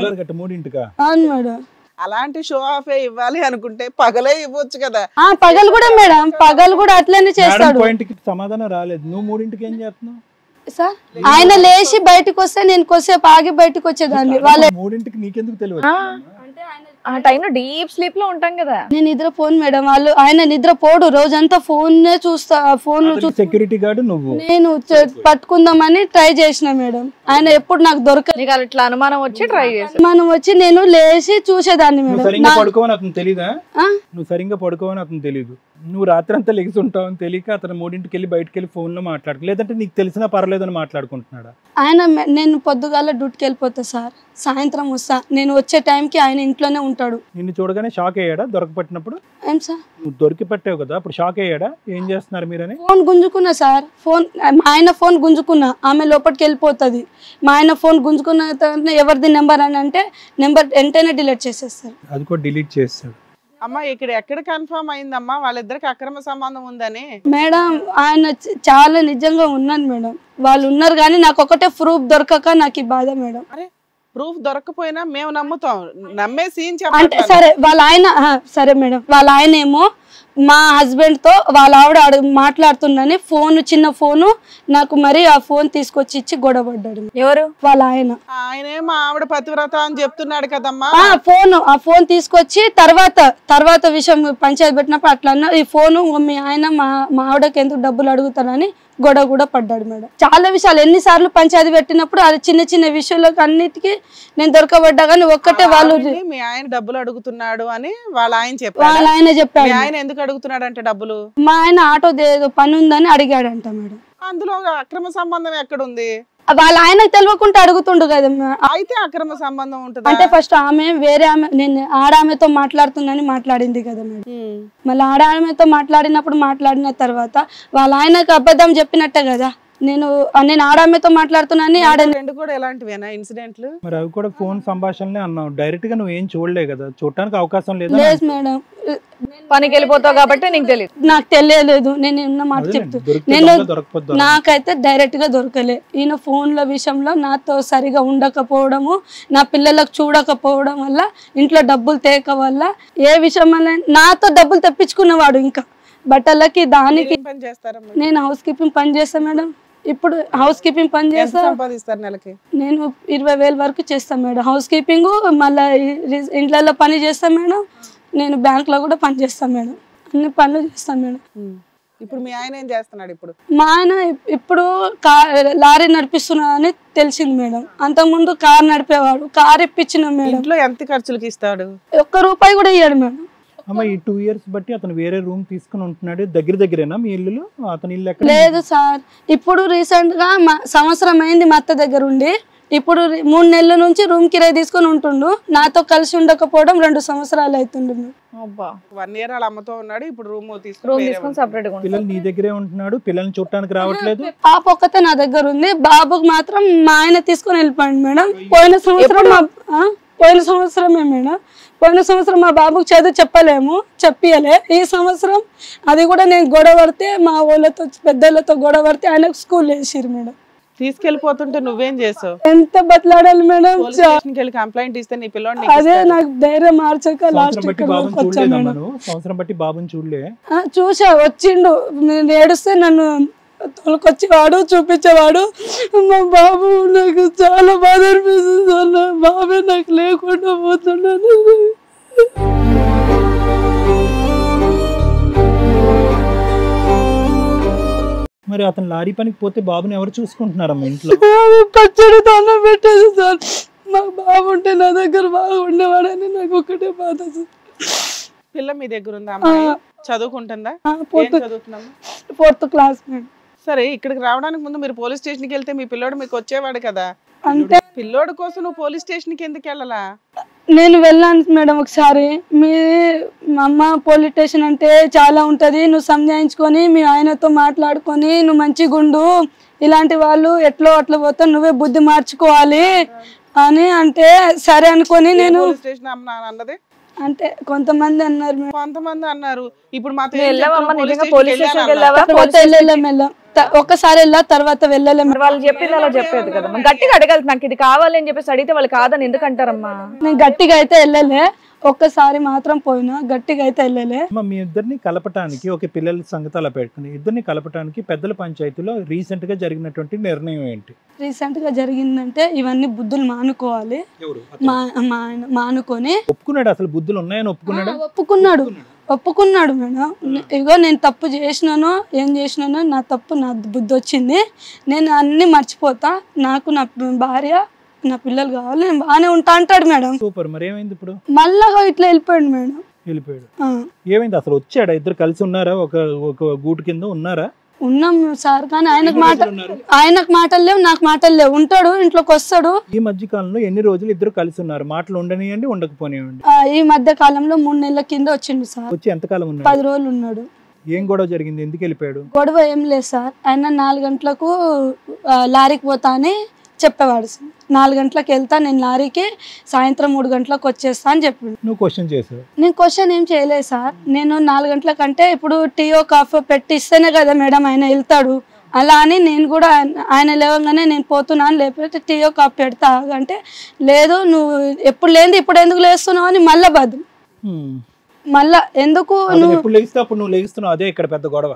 అవును మేడం. అలాంటి షో ఆఫ్ ఇవ్వాలి అనుకుంటే పగలే ఇవ్వచ్చు కదా. పగలు కూడా మేడం, పగలు కూడా అట్లనే చేస్తాడు. సమాధానం రాలేదు. నువ్వు 3ంటికి ఏం చేస్తున్నావు సార్? ఆయన లేచి బయటకు వస్తే నేను కొద్దిసేపు ఆగి బయటకు వచ్చేదాన్ని. వాళ్ళ 3ంటికి నీకెందుకు తెలియదు? ఆ టైంలో డీప్ స్లీప్ లో ఉంటాం కదా. నేను నిద్రపోను మేడం, ఆయన నిద్రపోడు, రోజంతా ఫోన్ చూస్తా. ఫోన్ సెక్యూరిటీ గార్డ్ నువ్వు. నేను పట్టుకుందామని ట్రై చేసిన మేడం, ఆయన ఎప్పుడు నాకు దొరకదు. ఇట్లా అనుమానం వచ్చి ట్రై చేసి నేను లేచి చూసేదాన్ని మేడం. సరిగ్గా పడుకోవని అతను తెలీదా? నువ్వు సరిగ్గా పడుకోవని అతను తెలీదు. నువ్వు రాత్రంతా లెగిసి ఉంటావు అని తెలియక అతను 3ంటికి వెళ్ళి బయటకు వెళ్ళి ఫోన్లో మాట్లాడుకు, లేదంటే నీకు తెలిసినా పర్లేదని మాట్లాడుకుంటున్నాడా? ఆయన నేను పొద్దుగాల డ్యూటీకి వెళ్ళిపోతా సార్, సాయంత్రం వస్తా. నేను వచ్చే టైంకి ఆయన ఇంట్లోనే ఉంటాడు. నిన్ను చూడగానే షాక్ అయ్యాడా దొరకపట్టినప్పుడు? ఏం సార్? నువ్వు దొరికి పట్టావు కదా, అప్పుడు షాక్ అయ్యాడా ఏం చేస్తున్నారు మీరని? ఫోన్ గుంజుకున్నా సార్, మా ఆయన ఫోన్ గుంజుకున్నా, ఆమె లోపలికి వెళ్ళిపోతుంది. మా ఆయన ఫోన్ గుంజుకున్న తర్వాత ఎవరిది నెంబర్ అని అంటే నెంబర్ వెంటనే డిలీట్ చేసేస్తారు. అది కూడా డిలీట్ చేస్తాడు. అమ్మా ఇక్కడ ఎక్కడ కన్ఫర్మ్ అయిందమ్మా వాళ్ళిద్దరికి అక్రమ సంబంధం ఉందని? మేడం ఆయన చాలా నిజంగా ఉన్నాను మేడం, వాళ్ళు ఉన్నారు కానీ నాకు ఒకటే ప్రూఫ్ దొరకక నాకు ఈ బాధ మేడం. అరే ప్రూఫ్ దొరకపోయినా మేము నమ్ముతాం, నమ్మే సీన్ అంటే చెప్పండి. సరే వాళ్ళ ఆయన సరే మేడం, వాళ్ళ ఆయన ఏమో మా హస్బెండ్ తో వాళ్ళ ఆవిడ మాట్లాడుతుందని చిన్న ఫోను నాకు మరి ఆ ఫోన్ తీసుకొచ్చి ఇచ్చి గొడవపడ్డాడు. ఎవరు? వాళ్ళ ఆయనేమో ఆవిడ పతివ్రత అని చెప్తున్నాడు కదమ్మా. ఆ ఫోన్ తీసుకొచ్చి తర్వాత విషయం పంచాయతీ పెట్టినప్పుడు అట్లా అన్న ఈ ఫోను మీ ఆయన మా ఆవిడకి ఎందుకు డబ్బులు అడుగుతానని గొడవ కూడా పడ్డాడు మేడం. చాలా విషయాలు ఎన్నిసార్లు పంచాయతీ పెట్టినప్పుడు అది చిన్న చిన్న విషయాలకు అన్నిటికీ నేను దొరకబడ్డా కానీ ఒక్కటే వాళ్ళు మీ ఆయన డబ్బులు అడుగుతున్నాడు అని వాళ్ళ ఆయన చెప్పాడు. వాళ్ళ ఆయన చెప్పాడు. ఆయన ఎందుకు అడుగుతున్నాడు అంటే డబ్బులు? మా ఆయన ఆటో పని ఉందని అడిగాడంట మేడం. అందులో అక్రమ సంబంధం ఎక్కడుంది? వాళ్ళ ఆయనకు తెలియకుండా అడుగుతుండు కదా. అయితే అక్రమ సంబంధం ఉంటుంది అంటే ఫస్ట్ వేరే ఆమె నేను ఆడామెతో మాట్లాడుతున్నానని మాట్లాడింది కదా మేడం. మళ్ళీ ఆడామెతో మాట్లాడిన తర్వాత వాళ్ళ ఆయనకు అబద్ధం చెప్పినట్టే కదా. నేను ఆడామెతో మాట్లాడుతున్నాను. రెండు కూడా ఎలాంటివేనా ఇన్సిడెంట్లు? మరి అవి కూడా ఫోన్ సంభాషణలే అన్నావు, డైరెక్ట్ గా నువ్వు ఏం చూడలే కదా, చూడటానికి అవకాశం లేదు. లేదు మేడం, పనికి వెళ్ళిపోతావు కాబట్టి నీకు తెలియదు. నాకు తెలియలేదు. నేను ఉన్న మాట చెప్తూ నాకైతే డైరెక్ట్ గా దొరకలే. ఈయన ఫోన్ల విషయంలో నాతో సరిగా ఉండకపోవడము, నా పిల్లలకు చూడకపోవడం వల్ల, ఇంట్లో డబ్బులు తేక వల్ల, ఏ విషయం వల్ల నాతో డబ్బులు తెప్పించుకున్నవాడు. ఇంకా బట్టలకి దానికి నేను హౌస్ కీపింగ్ పని చేస్తా మేడం. ఇప్పుడు హౌస్ కీపింగ్ పని చేస్తా, నెలకి నేను 20,000 వరకు చేస్తాను మేడం. హౌస్ కీపింగ్ మళ్ళీ ఇంట్లో పని చేస్తాను మేడం. నేను బ్యాంక్ లో కూడా పని చేస్తాను మేడం. అన్ని పనులు చేస్తాను మేడం. ఇప్పుడు మీ ఆయన ఏం చేస్తున్నాడు? ఇప్పుడు మా ఆయన ఇప్పుడు లారీ నడిపిస్తున్నా అని తెలిసింది మేడం. అంతకుముందు కార్ నడిపేవాడు. కార్ ఇప్పించిన మేడం. ఇంట్లో ఎంత ఖర్చులకి ఇస్తాడు? ₹1 కూడా ఇయ్యాడు మేడం. అమ్మ ఈ 2 years బట్టి అతను వేరే రూమ్ తీసుకుని ఉంటున్నాడు. దగ్గరేనా మీ ఇల్లు? అతని ఇల్లు ఎక్కడ? లేదు సార్, ఇప్పుడు రీసెంట్ గా సంవత్సరం అయింది మా అత్త దగ్గర ఉండి. ఇప్పుడు 3 నెలల నుంచి రూమ్ కిరాయి తీసుకొని ఉంటుండు. నాతో కలిసి ఉండకపోవడం 2 సంవత్సరాలు అవుతుండు. 1 year వాళ్ళ అమ్మతో ఉన్నాడు. ఇప్పుడు రూమ్ తీసుకొని సెపరేట్ గా పిల్లలు నీ దగ్గరే ఉంటున్నాడు. పిల్లల్ని చూడటానికి రావట్లేదు. పాప ఒక్కతే నా దగ్గర ఉంది. బాబుకి మాత్రం మా ఆయన తీసుకొని వెళ్ళిపోయాడు మేడం. పోయిన సంవత్సరమే మేడం. పోయిన సంవత్సరం మా బాబుకి చదువు చెప్పియలే. ఈ సంవత్సరం అది కూడా నేను గొడవ పడితే, మా వాళ్ళతో పెద్దలతో గొడవ పడితే ఆయనకు స్కూల్ వేసిరు మేడం. తీసుకెళ్లిపోతుంటే నువ్వేం చేసావు? ఎంత బతలాడాలి మేడం. కంప్లైంట్ ఇస్తే నీ పిల్లోడిని అదే నాకు ధైర్యం మార్చక లాస్ట్ సంవత్సరం బట్టి బాబుని చూడలే. చూసా, వచ్చిండు. నేను ఏడుస్తే నన్ను తోలుకొచ్చేవాడు, చూపించేవాడు. మా బాబు నాకు చాలా బాధ అనిపిస్తుంది అన్న. బాబే నాకు లేకుండా పోతున్నాను. మరి అతను లారీ పనికి పోతే బాబుని ఎవరు చూసుకుంటున్నారమ్మా ఇంట్లో? పచ్చడి తాను పెట్టేది సార్. మా బాబు ఉంటే నా దగ్గర బాగా ఉండేవాడని నాకు ఒకటే బాధ. పిల్ల మీ దగ్గర ఉందా? అమ్మాయి చదువుకుంటుందా? 4th class madam. సరే, ఇక్కడికి రావడానికి ముందు మీరు పోలీస్ స్టేషన్కి వెళ్తే మీ పిల్లోడు మీకు వచ్చేవాడు కదా. అంటే పిల్లోడు కోసం నువ్వు పోలీస్ స్టేషన్కి ఎందుకు వెళ్ళాలా? నేను వెళ్ళాను మేడం ఒకసారి. మా అమ్మ పోలీస్ స్టేషన్ అంటే చాలా ఉంటది, నువ్వు సంజాయించుకొని మీ ఆయనతో మాట్లాడుకొని నువ్వు మంచిగా ఉండు, ఇలాంటి వాళ్ళు ఎట్లో అట్లా పోతా, నువ్వే బుద్ధి మార్చుకోవాలి అని అంటే సరే అనుకొని నేను అన్నది. అంటే కొంతమంది అన్నారు. ఇప్పుడు ఒక్కసారి వెళ్ళా, తర్వాత వెళ్ళలేము. వాళ్ళు చెప్పింది అలా చెప్పేది కదా. గట్టిగా అడగాలి, నాకు ఇది కావాలి అని చెప్పేసి అడిగితే వాళ్ళు కాదని ఎందుకు అంటారమ్మా? నేను గట్టిగా అయితే వెళ్ళలే, ఒక్కసారి మాత్రం పోయినా, గట్టిగా అయితే వెళ్ళలే. మీ ఇద్దరిని కలపటానికి, ఒక పిల్లల సంగతి అలా పెట్టుకుని ఇద్దరిని కలపటానికి పెద్దల పంచాయతీలో రీసెంట్ గా జరిగినటువంటి నిర్ణయం ఏంటి? రీసెంట్ గా జరిగిందంటే ఇవన్నీ బుద్ధులు మానుకోవాలి. మానుకొని ఒప్పుకున్నాడు. అసలు బుద్ధులు ఉన్నాయని ఒప్పుకున్నాడు మేడం. ఇగో నేను తప్పు చేసినానో ఏం చేసినానో, నా తప్పు, నా బుద్ధి వచ్చింది, నేను అన్ని మర్చిపోతా, నాకు నా భార్య నా పిల్లలు కావాలి, నేను బాగానే ఉంటా అంటాడు మేడం. సూపర్. మరి ఏమైంది ఇప్పుడు? మళ్ళా ఇట్లా వెళ్ళిపోయాడు మేడం. వెళ్ళిపోయాడు. ఆ, ఏమైంది అసలు? వచ్చాడా? ఇద్దరు కలిసి ఉన్నారా? ఒక గూటు కింద ఉన్నారా? ఉన్నాం సార్, కానీ ఆయనకు ఉన్నారు. మాటలు లేవు, నాకు మాటలు లేవు. ఉంటాడు, ఇంట్లోకి వస్తాడు. ఈ మధ్య కాలంలో ఎన్ని రోజులు ఇద్దరు కలిసి ఉన్నారు? మాటలు ఉండనియండి, ఉండకపోనివ్వండి. ఈ మధ్య కాలంలో 3 నెలల కింద వచ్చిండు సార్. వచ్చి ఎంతకాలం ఉన్నాడు? 10 రోజులు ఉన్నాడు. ఏం గొడవ జరిగింది? ఎందుకు వెళ్ళిపోయాడు? గొడవ ఏం లేదు సార్. ఆయన 4 గంటలకు లారీకి పోతా అని చెప్పేవాడు సార్. 4 గంటలకు వెళ్తా నేను లారీకి, సాయంత్రం 3 గంటలకు వచ్చేస్తా అని చెప్పిండు. నువ్వు క్వశ్చన్ చేసావు? నేను క్వశ్చన్ ఏం చేయలేదు సార్. నేను 4 గంటలకంటే ఇప్పుడు టీయో కాఫీ పెట్టి ఇస్తేనే కదా మేడం ఆయన వెళ్తాడు. అలా అని నేను కూడా ఆయన లేవగానే నేను పోతున్నాను, లేకపోతే టీయో కాఫీ పెడతా అంటే, లేదు నువ్వు ఎప్పుడు లేని ఇప్పుడు ఎందుకు లేస్తున్నావు అని మళ్ళా బదులు. మళ్ళా ఎందుకు నువ్వు ఎప్పుడు లేస్తే అప్పుడు నువ్వు లేస్తున్నావు, అదే ఇక్కడ పెద్ద గొడవ.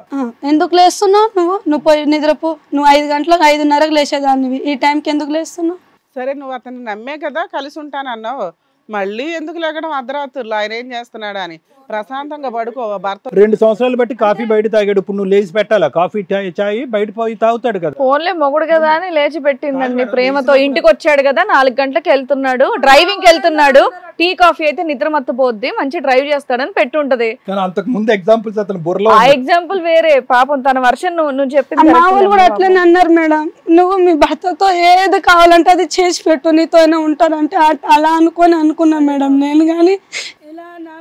ఎందుకు లేస్తున్నావు, నువ్వు పోయి నిద్రపో, నువ్వు 5 గంటలకు 5:30కు లేచేదాన్ని, ఈ టైంకి ఎందుకు లేస్తున్నావు? సరే నువ్వు అతన్ని నమ్మే కదా కలిసి ఉంటానన్నావు, మళ్ళీ ఎందుకు లేకడం అర్ధరాత్రులు? ఆయన ఏం చేస్తున్నాడు అని ప్రశాంతంగా పడుకో. భర్త 2 సంవత్సరాలు బట్టి కాఫీ బయట తాగాడు, ఇప్పుడు నువ్వు లేచి పెట్టాలా? కాఫీ చాయ్ బయట పోయి తాగుతాడు కదా. ఫోన్లే మొగుడు కదా అని లేచి పెట్టిందండి ప్రేమతో. ఇంటికి వచ్చాడు కదా, 4 గంటలకు వెళ్తున్నాడు, డ్రైవింగ్ వెళ్తున్నాడు, టీ కాఫీ అయితే నిద్ర మత్తపోద్ది, మంచి డ్రైవ్ చేస్తాడని పెట్టుంటది. కానీ అంతకు ముందు ఎగ్జాంపుల్స్ అతను బుర్రలో ఆ ఎగ్జాంపుల్ వేరే. పాపం తన వర్షన్ నువ్వు చెప్పింది మా వాళ్ళు కూడా అట్లనే అన్నారు మేడం. నువ్వు మీ భర్తతో ఏది కావాలంటే అది చేసి పెట్టు, నీతోనే ఉంటానంటే అలా అనుకున్నా మేడం నేను. కానీ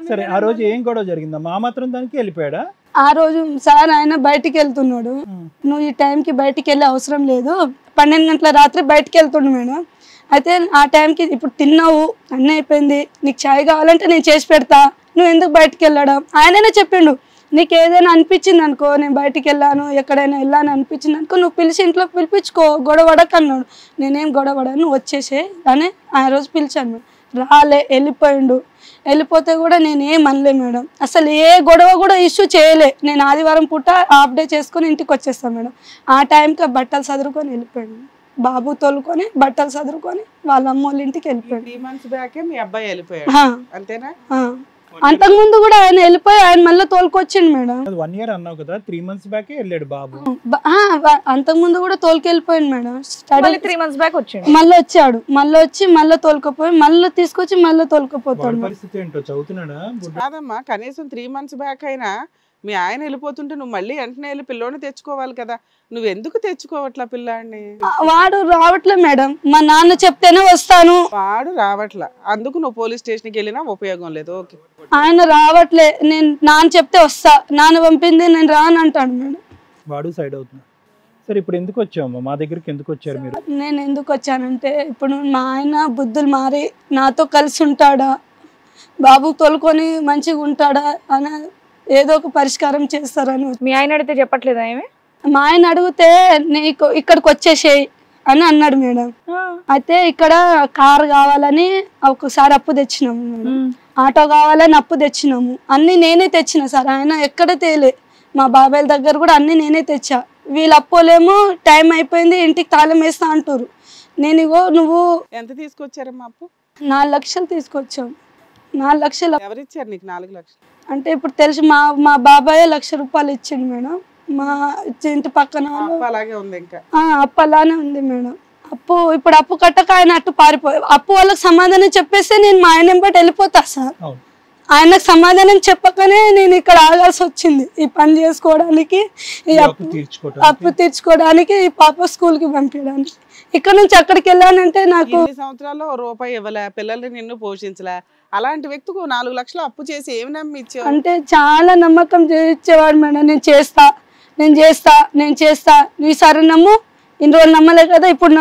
సరే, ఆ రోజు ఏం గొడవ జరిగిందమ్మా? ఆ మాత్రం దానికి వెళ్ళిపోయాడా? ఆ రోజు సార్ ఆయన బయటికి వెళ్తున్నాడు, నువ్వు ఈ టైంకి బయటికి వెళ్ళే అవసరం లేదు, 12 గంటల రాత్రి బయటికి వెళ్తుండు మేడం. అయితే ఆ టైంకి ఇప్పుడు తిన్నావు అన్నీ అయిపోయింది, నీకు చాయ్ కావాలంటే నేను చేసి పెడతా, నువ్వు ఎందుకు బయటికి వెళ్ళడం? ఆయననే చెప్పిండు, నీకు ఏదైనా అనిపించింది అనుకో, నేను బయటికి వెళ్ళాను ఎక్కడైనా వెళ్ళాను అనిపించింది అనుకో, నువ్వు పిలిచి ఇంట్లోకి పిలిపించుకో, గొడవడక అన్నాడు. నేనేం గొడవడాను, నువ్వు వచ్చేసే అని ఆ రోజు పిలిచాను. రాలే, వెళ్ళిపోయిండు. వెళ్ళిపోతే కూడా నేను ఏం అనలే మేడం, అసలు ఏ గొడవ కూడా ఇష్యూ చేయలే. నేను ఆదివారం పూట హాఫ్ డే చేసుకొని ఇంటికి వచ్చేస్తాను మేడం. ఆ టైంకి బట్టలు సదురుకొని వెళ్ళిపోయాడు, బాబు తోలుకొని బట్టలు సదురుకొని వాళ్ళ అమ్మ వాళ్ళ ఇంటికి వెళ్ళిపోయాడు. 3 months బ్యాకే మీ అబ్బాయి వెళ్ళిపోయాడు అంతేనా? అంతకు ముందు కూడా ఆయన వెళ్ళిపోయి ఆయన మళ్ళీ తోలుకొచ్చిండు మేడం. 1 year అన్నావు కదా, 3 months బ్యాకే వెళ్ళాడు బాబు. అంతకు ముందు కూడా తోలుకెళ్ళిపోయాడు మేడం. 3 months బ్యాక్ వచ్చాడు, మళ్ళీ వచ్చాడు, మళ్ళీ వచ్చి మళ్ళీ తోలుకపోయి మళ్ళీ తీసుకొచ్చి మళ్ళీ తోలుకపోతాడు. పరిస్థితి ఏంటో చదువుతున్నాడా? కాదమ్మా, కనీసం 3 months బ్యాక్ అయినా మీ ఆయన వెళ్ళిపోతుంటే నువ్వు మళ్ళీ వెంటనే వెళ్ళి పిల్లోని తెచ్చుకోవాలి కదా, నువ్వు ఎందుకు తెచ్చుకోవట్లా పిల్లాడిని? వాడు రావట్లే మేడం, మా నాన్న చెప్తేనే వస్తాను. వాడు రావట్లా, అందుకు నువ్వు పోలీస్ స్టేషన్కి వెళ్ళినా ఉపయోగం లేదు. ఓకే, ఆయన రావట్లే, నేను నాన్న చెప్తే వస్తా, నాన్న పంపింది నేను రాను అంటాడు మేడం. వాడు సైడ్ అవుతున్నా. సరే, ఇప్పుడు ఎందుకు వచ్చావమ్మా మా దగ్గరికి? ఎందుకు వచ్చారు మీరు? నేను ఎందుకు వచ్చానంటే, ఇప్పుడు మా ఆయన బుద్ధులు మారి నాతో కలిసి ఉంటాడా, బాబు తోలుకొని మంచిగా ఉంటాడా అని ఏదో ఒక పరిష్కారం చేస్తారని. మీ ఆయన అడిగితే చెప్పట్లేదా ఏమి? మా ఆయన అడిగితే నీకు ఇక్కడికి వచ్చేసేయి అని అన్నాడు మేడం. అయితే ఇక్కడ కారు కావాలని ఒకసారి అప్పు తెచ్చినాము మేడం, ఆటో కావాలని అప్పు తెచ్చినాము, అన్ని నేనే తెచ్చిన సార్, ఆయన ఎక్కడ తేలే. మా బాబాయ్ దగ్గర కూడా అన్ని నేనే తెచ్చా. వీళ్ళు అప్పోలేమో టైం అయిపోయింది ఇంటికి తాళం వేస్తా అంటారు. నేను ఇగో నువ్వు ఎంత తీసుకొచ్చారమ్మా అప్పు? 4 లక్షలు తీసుకొచ్చాం. 4 లక్షలు ఎవరిచ్చారు నీకు 4 లక్షలు? అంటే ఇప్పుడు తెలిసి మా బాబాయ్ 1,00,000 రూపాయలు ఇచ్చిండు మేడం. మా ఇంటి పక్కన అలాగే ఉంది, ఇంకా అప్పు అలానే ఉంది మేడం. ఇప్పుడు అప్పు కట్టక ఆయన అట్టు పారిపోయి అప్పు వాళ్ళకి సమాధానం చెప్పేస్తే నేను మా ఆయన బట్టి వెళ్ళిపోతా సార్. ఆయనకు సమాధానం చెప్పకనే నేను ఇక్కడ ఆగాల్సి వచ్చింది, ఈ పని చేసుకోవడానికి, ఈ అప్పు తీర్చుకోవడానికి, ఈ పాప స్కూల్ కి పంపించడానికి. ఇక్కడ నుంచి అక్కడికి వెళ్ళానంటే నాకు 2 సంవత్సరాల్లో రూపాయి ఇవ్వలే, పిల్లల్ని నిన్ను పోషించలే, అలాంటి వ్యక్తికి 4 లక్షలు అప్పు చేసి ఏమి నమ్మి ఇచ్చావు? అంటే చాలా నమ్మకం ఇచ్చేవాడు మేడం. నేను చేస్తా నీ సరే నమ్ము, ఇన్ని రోజులు నమ్మలే కదా, ఇప్పుడు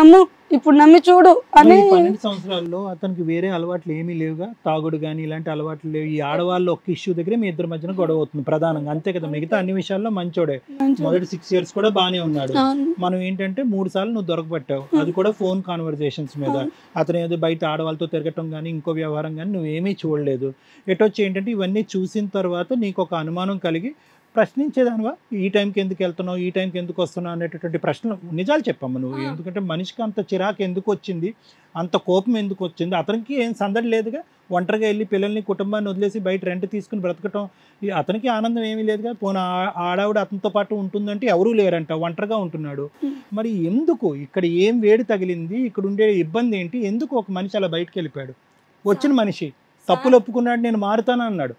నమ్మి చూడు అని. 12 సంవత్సరాల్లో అతనికి వేరే అలవాట్లు ఏమీ లేవుగా, తాగుడు కానీ ఇలాంటి అలవాట్లు లేవు. ఈ ఆడవాళ్ళు ఒక్క ఇష్యూ దగ్గర మీ ఇద్దరి మధ్యన గొడవ అవుతుంది ప్రధానంగా, అంతే కదా? మిగతా అన్ని విషయాల్లో మంచోడే, మొదటి 6 years కూడా బానే ఉన్నాడు. మనం ఏంటంటే 3 సార్లు నువ్వు దొరకబట్టావు, అది కూడా ఫోన్ కాన్వర్జేషన్స్ మీద. అతను ఏదో బయట ఆడవాళ్ళతో తిరగటం కానీ ఇంకో వ్యవహారం కానీ నువ్వేమీ చూడలేదు. ఎటొచ్చి ఏంటంటే ఇవన్నీ చూసిన తర్వాత నీకు ఒక అనుమానం కలిగి ప్రశ్నించేదానివా? ఈ టైంకి ఎందుకు వెళ్తున్నావు, ఈ టైంకి ఎందుకు వస్తున్నావు అనేటటువంటి ప్రశ్నలు నిజాలు చెప్పమ్మా నువ్వు. ఎందుకంటే మనిషికి అంత చిరాకు ఎందుకు వచ్చింది, అంత కోపం ఎందుకు వచ్చింది? అతనికి ఏం సందడి లేదుగా, ఒంటరిగా వెళ్ళి పిల్లల్ని కుటుంబాన్ని వదిలేసి బయట రెంట్ తీసుకుని బ్రతకటం, అతనికి ఆనందం ఏమీ లేదుగా. పోనీ ఆడావిడ అతనితో పాటు ఉంటుందంటే ఎవరూ లేరంట, ఒంటరిగా ఉంటున్నాడు. మరి ఎందుకు ఇక్కడ ఏం వేడి తగిలింది, ఇక్కడ ఉండే ఇబ్బంది ఏంటి, ఎందుకు ఒక మనిషి అలా బయటకు వెళ్ళిపోయాడు? వచ్చిన మనిషి తప్పులు ఒప్పుకున్నాడు, నేను మారుతాను అన్నాడు.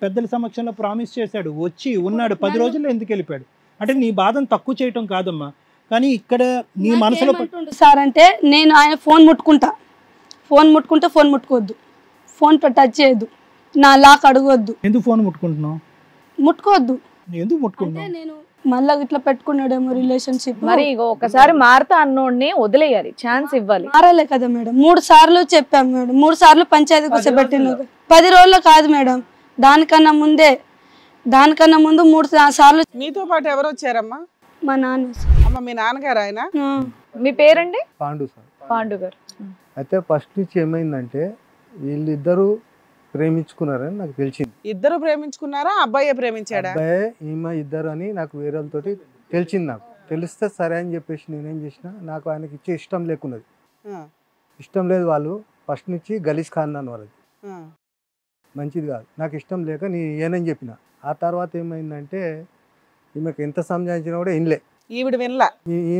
పెద్దల సమక్షంలో ప్రామిస్ చేశాడు, వచ్చి ఉన్నాడు, 10 రోజుల్లో ఎందుకు వెళ్ళిపోయాడు? అంటే నీ బాధను తక్కువ చేయటం కాదమ్మా, కానీ ఇక్కడ నీ మనసులో సార్ అంటే నేను ఆయన ఫోన్ ముట్టుకుంటే ఫోన్ ముట్టుకోవద్దు, ఫోన్ టచ్ చేయొద్దు, నా లాక్ అడగొద్దు. ఎందుకు ఫోన్ ముట్టుకుంటున్నావు? ముట్టుకోవద్దు. ఎందుకు ముట్టుకుంటున్నావు? నేను మళ్ళీ ఇట్లా పెట్టుకున్నాడేమో రిలేషన్షిప్. మరి ఒకసారి మారుతా అన్నోడిని వదిలేయాలి, ఛాన్స్ ఇవ్వాలి. మారాలే కదా మేడం, 3 సార్లు చెప్పాం మేడం, 3 సార్లు పంచాయతీ కూర్చోబెట్టిన 10 రోజుల్లో కాదు మేడం, దానికన్నా ముందు 3 సార్లు. మీతో పాటు ఎవరు వచ్చారమ్మా? మా నాన్న. అమ్మ మీ నాన్నగారు ఆయన? మీ పేరండి? పాండు సార్. పాండు గారు. అయితే ఫస్ట్ నుంచి ఏమైందంటే వీళ్ళిద్దరూ ప్రేమించుకున్నారని నాకు తెలిసింది. ఇద్దరు ప్రేమించుకున్నారా? అబ్బాయే ప్రేమించాడా? అబ్బాయి ఈమె ఇద్దరు అని నాకు వేరే వాళ్ళతోటి తెలిసింది. నాకు తెలిస్తే సరే అని చెప్పేసి నేనేం చేసిన, నాకు ఆయనకి ఇచ్చే ఇష్టం లేకున్నది. ఇష్టం లేదు, వాళ్ళు ఫస్ట్ నుంచి గలీజ్ ఖాందాన్ వాళ్ళది, మంచిది కాదు, నాకు ఇష్టం లేక నేను ఏనని చెప్పిన. ఆ తర్వాత ఏమైందంటే ఈమెకు ఎంత సంజాయించినా కూడా ఇన్లే, ఈవిడ వినలా,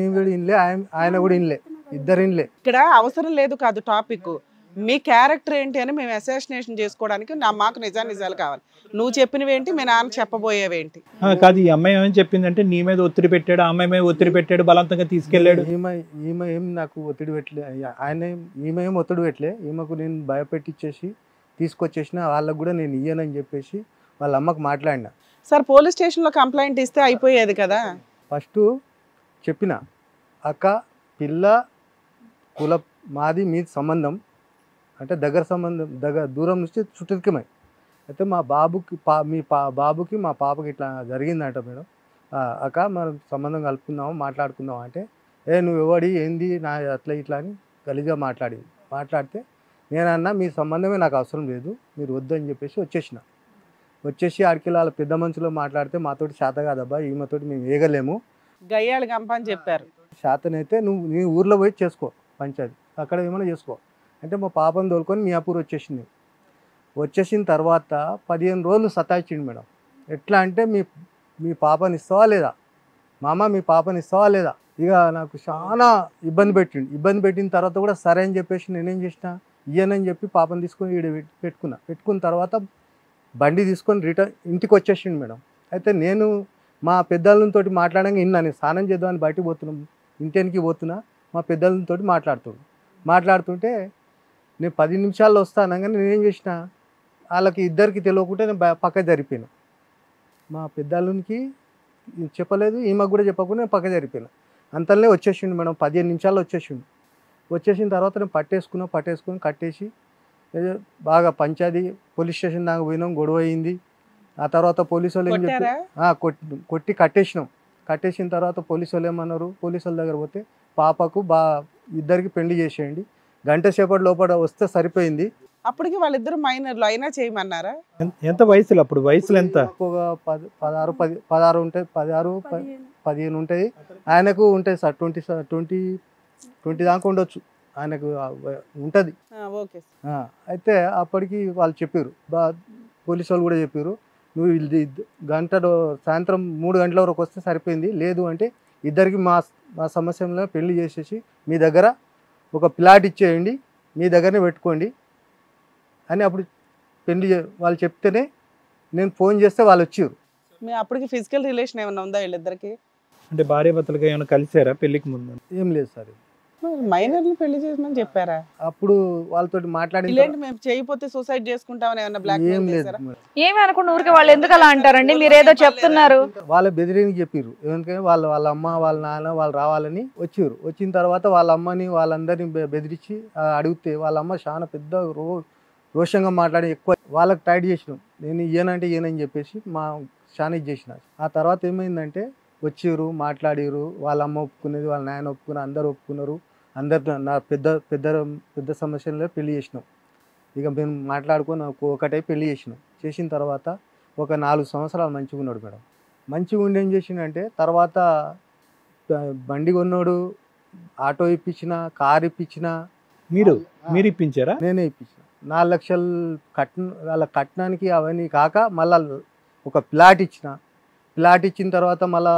ఈవిడ ఇన్లే, ఆయన కూడా ఇన్లే, ఇద్దరు ఇన్లే. ఇక్కడ అవసరం లేదు కాదు టాపిక్, మీ క్యారెక్టర్ ఏంటి అని మేము అసాసినేషన్ చేసుకోవడానికి మాకు నిజాలు కావాలి. నువ్వు చెప్పినవేంటి, మీ నాన్న చెప్పబోయేవేంటి? కాదు, ఈ అమ్మాయి ఏమని చెప్పిందంటే నీ మీద ఒత్తిడి పెట్టాడు, ఆ అమ్మాయి మీద ఒత్తిడి పెట్టాడు, బలవంతంగా తీసుకెళ్ళాడు. ఈమె ఏం నాకు ఒత్తిడి పెట్టలే, ఈమె ఏం ఒత్తిడి పెట్టలే, ఈమెకు నేను భయపెట్టించేసి తీసుకొచ్చేసిన. వాళ్ళకు కూడా నేను ఇయ్యనని చెప్పేసి వాళ్ళ అమ్మకు మాట్లాడినా. సార్ పోలీస్ స్టేషన్లో కంప్లైంట్ ఇస్తే అయిపోయేది కదా. ఫస్ట్ చెప్పిన, అక్క పిల్ల కుల మాది మీ సంబంధం అంటే దగ్గర సంబంధం, దూరం నుంచి చుట్టరికమై. అయితే మా బాబుకి బాబుకి మా పాపకి ఇట్లా జరిగిందంట మేడం. అక్క మనం సంబంధం కలుపుకుందాము, మాట్లాడుకుందాం అంటే, నువ్వు ఎవడి ఏంది నా అట్లా ఇట్లా అని గలీజ్గా మాట్లాడితే నేనన్నా మీ సంబంధమే నాకు అవసరం లేదు, మీరు వద్దని చెప్పేసి వచ్చేసి ఆడికి వాళ్ళ పెద్ద మనుషులో మాట్లాడితే మాతోటి శాత కాదబ్బా, ఈమెతోటి మేము వేయగలేము, గయ్యాళి గంప అని చెప్పారు. శాతనైతే నీ ఊర్లో పోయి చేసుకో, పంచాయతీ అక్కడ ఏమైనా చేసుకో అంటే మా పాపను తోలుకొని మియాపూర్ వచ్చేసిన తర్వాత 15 రోజులు సతాయించిండు మేడం. ఎట్లా అంటే మీ పాపని ఇస్తావా లేదా, మామ మీ పాపని ఇస్తావా లేదా. ఇక నాకు చాలా ఇబ్బంది పెట్టిన తర్వాత కూడా సరే అని చెప్పేసి నేనేం చేసిన, ఇయ్యనని చెప్పి పాపని తీసుకొని ఈడ పెట్టుకున్న తర్వాత బండి తీసుకొని రిటర్న్ ఇంటికి వచ్చేసిండు మేడం. అయితే నేను మా పెద్దలతో మాట్లాడంగా నేను స్నానం చేద్దామని బయటకు ఇంటికి పోతున్నా, మా పెద్దలతో మాట్లాడుతుంటే నేను 10 నిమిషాల్లో వస్తాను కానీ నేనేం చేసిన, వాళ్ళకి ఇద్దరికి తెలియకుంటే నేను పక్క జరిపోయాను. మా పెద్దలకి చెప్పలేదు, ఈమెకు కూడా చెప్పకుండా నేను పక్క జరిపోయాను. అంతలోనే వచ్చేసిండు మేడం, 15 నిమిషాల్లో వచ్చేసిన తర్వాత నేను పట్టేసుకుని కట్టేసి బాగా పంచాయతీ పోలీస్ స్టేషన్ దాకా పోయినాం, గొడవ అయింది. ఆ తర్వాత పోలీసు వాళ్ళు ఏం చెప్పి కొట్టి కట్టేసిన తర్వాత పోలీసు వాళ్ళు ఏమన్నారు, పోలీసు వాళ్ళ దగ్గర పోతే పాపకు ఇద్దరికి పెళ్లి చేసేయండి, గంట సేపటి లోపల వస్తే సరిపోయింది. అప్పటికి వాళ్ళిద్దరు మైనర్లు అయినా చేయమన్నారా? ఎంత వయసులో అప్పుడు? వయసులో ఎంత? 16 ఉంటాయి, 15 ఉంటాయి. ఆయనకు ఉంటాయి సార్ 20 దాకా ఉండొచ్చు, ఆయనకు ఉంటుంది. అయితే అప్పటికి వాళ్ళు చెప్పారు, పోలీసు వాళ్ళు కూడా చెప్పారు, నువ్వు సాయంత్రం 3 గంటల వరకు వస్తే సరిపోయింది, లేదు అంటే ఇద్దరికి మా సమస్యలో పెళ్లి చేసేసి మీ దగ్గర ఒక ప్లాట్ ఇచ్చేయండి, మీ దగ్గరనే పెట్టుకోండి అని అప్పుడు వాళ్ళు చెప్తేనే నేను ఫోన్ చేస్తే వాళ్ళు వచ్చారు. అప్పటికి ఫిజికల్ రిలేషన్ ఏమైనా ఉందా వీళ్ళిద్దరికి? అంటే భార్య భర్తలుగా ఏమైనా కలిసారా పెళ్లికి ముందు? ఏం లేదు సార్. మైనర్ని పెళ్లి చేసినా చెప్పారా? అప్పుడు వాళ్ళతో మాట్లాడి మేము చేయకపోతే సూసైడ్ చేసుకుంటామని ఏమన్నా బ్లాక్ ఏం లేదు, ఏమి అనుకుంటే ఊరికే వాళ్ళు ఎందుకు అలా అంటారండి? మీరు ఏదో చెప్తున్నారు. వాళ్ళ బెదిరిని చెప్పారు, ఎందుకంటే వాళ్ళ అమ్మ వాళ్ళ నాన్న వాళ్ళు రావాలని వచ్చిన తర్వాత వాళ్ళ అమ్మని వాళ్ళందరినీ బెదిరించి అడిగితే వాళ్ళ అమ్మ చాలా పెద్ద రోషంగా మాట్లాడి ఎక్కువ వాళ్ళకి టైట్ చేసినాం, నేను ఇయ్యనని చెప్పేసి చాలా ఇది చేసిన. ఆ తర్వాత ఏమైందంటే మాట్లాడిరు, వాళ్ళ అమ్మ ఒప్పుకునేది, వాళ్ళ నాయన ఒప్పుకున్నారు, అందరు ఒప్పుకున్నారు. అందరు నా పెద్ద సమస్యలో పెళ్లి చేసినాం. ఇక మేము మాట్లాడుకొని ఒకటే పెళ్లి చేసిన తర్వాత ఒక 4 సంవత్సరాలు మంచిగా ఉన్నాడు మేడం. మంచిగా ఉండి ఏం చేసిండంటే తర్వాత బండి కొన్నాడు, ఆటో ఇప్పించిన, కారు ఇప్పించిన. మీరు ఇప్పించారా? నేనే ఇప్పించిన. 4 లక్షలు వాళ్ళ కట్నానికి అవన్నీ కాక మళ్ళా ఒక ప్లాట్ ఇచ్చిన తర్వాత మళ్ళా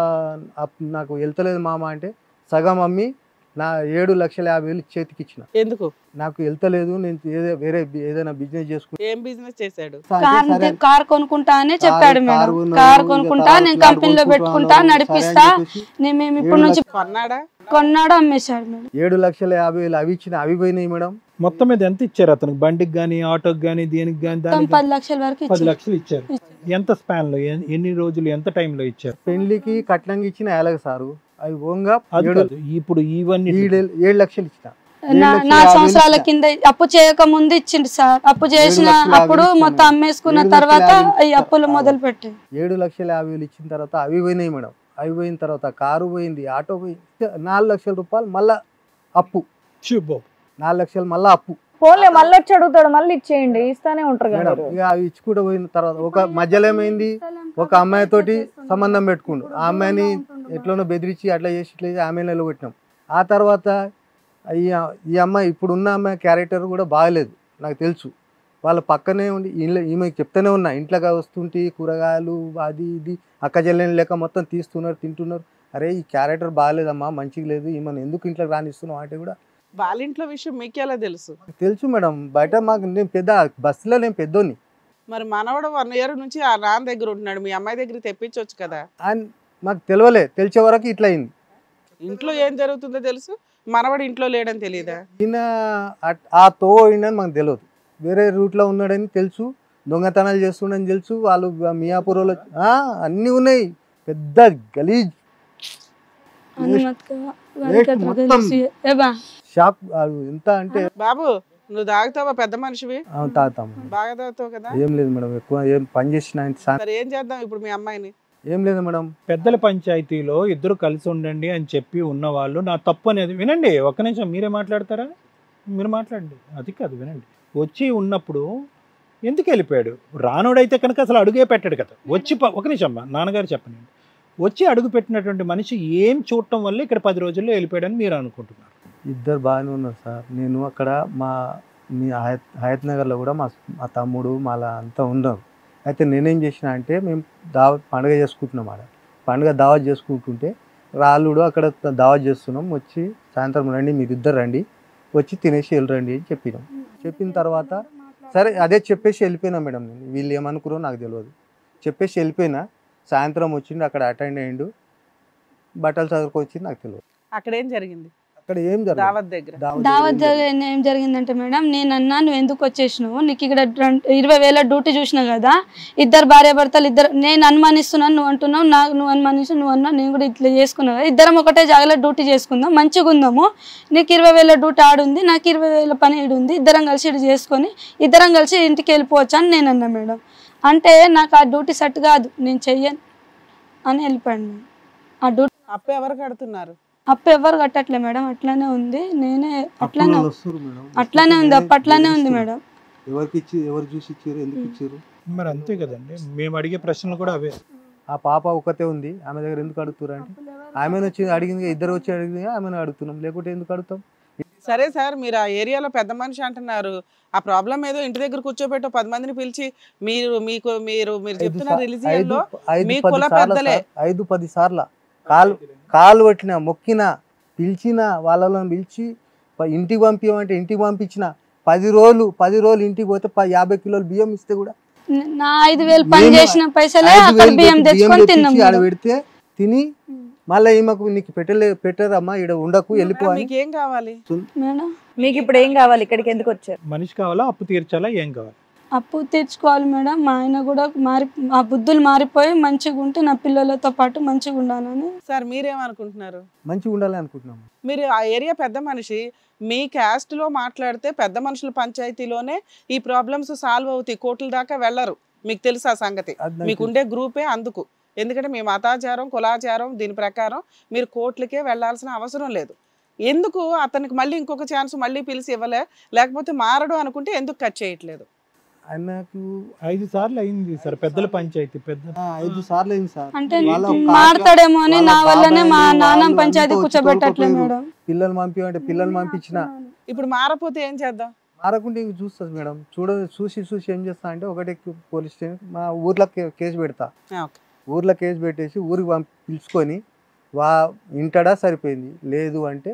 నాకు వెళ్తలేదు మామ అంటే సగం అమ్మి నా 7,50,000 చేతికి ఇచ్చిన. ఎందుకు? నాకు వెళ్తలేదు, నేను వేరే ఏదైనా బిజినెస్ చేసుకుంటా. ఏం బిజినెస్ చేశాడు? కార్ కొనుక్కుంటా అని చెప్పాడు మేడం. కార్ కొనుక్కుంటా, నేను కంపెనీలో పెట్టుకుంటా, నడిపిస్తా. మేము ఇప్పుడు నుంచి కొన్నాడు, అమ్మేశాడు మేడం. 7,50,000 అవి ఇచ్చిన, అవి పోయినాయి మేడం. మొత్తం మీద ఎంత ఇచ్చారు అతనికి? బండికి గానీ, ఆటోకి గానీ, దేనికి గానీ? 10 లక్షల వరకు 10 లక్షలు ఇచ్చారు. ఎంత స్పాన్ లో, ఎన్ని రోజులు, ఎంత టైంలో ఇచ్చారు? పెళ్లికి కట్నంగా ఇచ్చిన ఏలగ సారు, అవి ఓంగా ఇప్పుడు ఇవన్నీ 7 లక్షలు ఇచ్చిన. 4 సంవత్సరాల కింద అప్పు చేయక ముందు ఇచ్చిండు సార్. అప్పు చేసిన అప్పుడు మొత్తం అమ్మేసుకున్న తర్వాత ఈ అప్పులు మొదలు పెట్టాయి. 7,50,000 ఇచ్చిన తర్వాత అవి పోయినాయి మేడం. అవి పోయిన తర్వాత కారు పోయింది, ఆటో పోయింది. 4 లక్షల రూపాయలు మళ్ళా అప్పు. 4 లక్షలు మళ్ళా అప్పు. ఫోన్లే మళ్ళీ వచ్చి అడుగుతాడు, మళ్ళీ ఇచ్చేయండి, ఇస్తానే ఉంటారు కదా. ఇక అవి ఇచ్చుకుంటూ పోయిన తర్వాత ఒక మధ్యలో ఏమైంది, ఒక అమ్మాయితోటి సంబంధం పెట్టుకుండు. ఆ అమ్మాయిని ఎట్లనో బెదిరించి అట్లా చేసి ఇట్లా ఆమెను నిలబెట్టినాం. ఆ తర్వాత ఈ అమ్మాయి, ఇప్పుడున్న అమ్మాయి క్యారెక్టర్ కూడా బాగలేదు నాకు తెలుసు. వాళ్ళ పక్కనే ఉండి ఈమెకి చెప్తూనే ఉన్నా, ఇంట్లోకి వస్తుంటే కూరగాయలు అది ఇది అక్క చెల్లెని లేక మొత్తం తీస్తున్నారు, తింటున్నారు. అరే ఈ క్యారెక్టర్ బాగలేదమ్మా, మంచిగా లేదు, ఈమెను ఎందుకు ఇంట్లోకి రానిస్తున్నావు అంటే కూడా. వాళ్ళ ఇంట్లో విషయం మీకు ఎలా తెలుసు? తెలుసు మేడం, బయట మాకు, నేను పెద్ద బస్సులో నేను పెద్దోని. మరి మనవడు 1 year నుంచి ఆ నాన్న దగ్గర ఉంటున్నాడు, మీ అమ్మాయి దగ్గర తెప్పించవచ్చు కదా. అని మాకు తెలిసే వరకు ఇట్లా అయింది. ఇంట్లో ఏం జరుగుతుందో తెలుసు, మనవడు ఇంట్లో లేడని తెలియదా? ఈయన ఆ తో అయిందని మాకు తెలియదు, వేరే రూట్లో ఉన్నాడని తెలుసు, దొంగతనాలు చేస్తుండని తెలుసు. వాళ్ళు మియాపూర్లో అన్నీ ఉన్నాయి, పెద్ద గలీజ్ షాప్. ఎంత అంటే బాబు నువ్వు తాగుతావా? పెద్ద మనిషివి. తాగుతాము. బాగా తాగుతావు కదా. ఏం లేదు మేడం, ఎక్కువ ఏం పని చేసిన. ఏం చేద్దాం ఇప్పుడు మీ అమ్మాయిని? ఏం లేదు మేడం, పెద్దల పంచాయతీలో ఇద్దరు కలిసి ఉండండి అని చెప్పి ఉన్నవాళ్ళు నా తప్పు అనేది వినండి. ఒక్క నిమిషం మీరే మాట్లాడతారా? మీరు మాట్లాడండి, అది కాదు వినండి. వచ్చి ఉన్నప్పుడు ఎందుకు వెళ్ళిపోయాడు? రానోడైతే కనుక అసలు అడుగే పెట్టాడు కదా. వచ్చి ఒక నిమిషం నాన్నగారు చెప్పండి, వచ్చి అడుగు పెట్టినటువంటి మనిషి ఏం చూడటం వల్ల ఇక్కడ 10 రోజుల్లో వెళ్ళిపోయాడని మీరు అనుకుంటున్నారు? ఇద్దరు బాగానే ఉన్నారు సార్. నేను అక్కడ మీ హయత్ నగర్లో కూడా మా తమ్ముడు మాలా అంతా ఉన్నారు. అయితే నేనేం చేసిన అంటే, మేము పండుగ చేసుకుంటున్నాం, పండుగ దావత్ చేసుకుంటుంటే రాళ్ళుడు అక్కడ దావత్ చేస్తున్నాం, వచ్చి సాయంత్రం రండి, మీరు ఇద్దరు రండి, వచ్చి తినేసి వెళ్ళరండి అని చెప్పినాం. చెప్పిన తర్వాత సరే అదే చెప్పేసి వెళ్ళిపోయినా మేడం. నేను వీళ్ళు ఏమనుకున్నారో నాకు తెలియదు, చెప్పేసి వెళ్ళిపోయినా. సాయంత్రం వచ్చిండు, అక్కడ అటెండ్ అయ్యిండు, బట్టలు చదువుకొచ్చింది, నాకు తెలియదు. అక్కడ ఏం జరిగింది? అక్కడ ఏం జరిగింది దావత్ ఏం జరిగిందంటే మేడం, నేను అన్నా నువ్వు ఎందుకు వచ్చేసినావు, నీకు ఇక్కడ 20,000 డ్యూటీ చూసినా కదా, ఇద్దరు భార్య భర్తలు ఇద్దరు, నేను అనుమానిస్తున్నాను, నువ్వు అంటున్నావు, నువ్వు అనుమానిస్తు, నువ్వు అన్నా, నేను కూడా ఇట్లా చేసుకున్నావు కదా, ఇద్దరం ఒకటే జాగాలో డ్యూటీ చేసుకుందాం, మంచిగా ఉందాము, నీకు 20,000 డ్యూటీ ఆడుంది, నాకు 20,000 పని ఈడుంది, ఇద్దరం కలిసి ఇటు చేసుకొని ఇద్దరం కలిసి ఇంటికి వెళ్ళిపోవచ్చు అని నేను అన్నా మేడం. అంటే నాకు ఆ డ్యూటీ సెట్ కాదు, నేను చెయ్యను అని వెళ్ళిపోయాను. ఆ డ్యూటీ అప్పు ఎవరు కడుతున్నారు? అప్పు ఎవరు కట్టట్లే మేడం, అట్లానే ఉంది. నేనే అట్లానే ఉంది, అప్పు అట్లానే ఉంది మేడం. ఎవరు చూసి ఇచ్చారు, ఎందుకు ఇచ్చారు? మరి అంతే కదండి, మేము అడిగే ప్రశ్నలు కూడా అవే. ఆ పాప ఒకతే ఉంది, ఆమె దగ్గర ఎందుకు అడుగుతారు అంటే, ఆమెను వచ్చి అడిగింది, ఇద్దరు వచ్చి అడిగింది, ఆమెను అడుగుతున్నాం, లేకుంటే ఎందుకు అడుగుతాం? సరే సార్, మీరు ఆ ఏరియాలో పెద్ద మనిషి అంటున్నారు, ఆ ప్రాబ్లం ఏదో ఇంటి దగ్గర కూర్చోబెట్టి 10 మందిని పిలిచి మీరు చెప్తున్న రిలీజియన్ లో మీ కుల పెద్దలే 5-10 సార్లు కాలు పట్టిన, మొక్కిన, పిలిచిన, వాళ్ళని పిలిచి ఇంటికి పంపించమంటే ఇంటికి పంపించిన. 10 రోజులు ఇంటికి పోతే 50 కిలోలు బియ్యం ఇస్తే కూడా నా 5,000 పని చేసిన పైసలే అక్కడ బియ్యం తెచ్చుకొని తిన్నాం. ఆడ పెడితే తిని మళ్ళీ ఈమెకు నీకు పెట్టరమ్మా, ఇక్కడ ఉండకు, వెళ్ళిపోవాలి. మీకు ఏం కావాలి మేడం? మీకు ఇప్పుడు ఏం కావాలి? ఇక్కడికి ఎందుకు వచ్చారు? మనిషి కావాలా, అప్పు తీర్చాలా, ఏం కావాలి? అప్పు తీర్చుకోవాలి మేడం. మా ఆయన కూడా ఆ బుద్ధులు మారిపోయి మంచిగా ఉంటే నా పిల్లలతో పాటు మంచిగా ఉండాలని. సార్ మీరేమనుకుంటున్నారు? మంచిగా ఉండాలి అనుకుంటున్నాం. మీరు ఆ ఏరియా పెద్ద మనిషి, మీ క్యాస్ట్ లో మాట్లాడితే పెద్ద మనుషుల పంచాయతీలోనే ఈ ప్రాబ్లమ్స్ సాల్వ్ అవుతాయి, కోర్టుల దాకా వెళ్ళరు. మీకు తెలుసు ఆ సంగతి, మీకుండే గ్రూపే అందుకు. ఎందుకంటే మీ మతాచారం, కులాచారం, దీని ప్రకారం మీరు కోర్టులకే వెళ్లాల్సిన అవసరం లేదు. ఎందుకు అతనికి మళ్ళీ ఇంకొక ఛాన్స్ మళ్ళీ పిలిచి ఇవ్వలే, లేకపోతే మారడు అనుకుంటే ఎందుకు కట్ చేయట్లేదు? ఆయనకు 5 సార్లు అయింది సార్ పెద్దల పంచాయతీ, 5 సార్లు అయింది సార్. అంటే మారతాడేమో అని నా వల్లనే మా నాన్న పంచాయతీ కూర్చోబెట్టట్లేదు మేడం. పిల్లలు పంపించమంటే పిల్లలు పంపించిన. ఇప్పుడు మారపోతే ఏం చేద్దాం? మారకుంటే ఇంక చూస్తుంది మేడం. చూసి ఏం చేస్తా అంటే, ఒకటే పోలీస్ స్టేషన్ మా ఊర్లో కేసు పెడతా, ఊర్లో కేసు పెట్టేసి ఊరికి పిలుచుకొని ఇంటడా సరిపోయింది, లేదు అంటే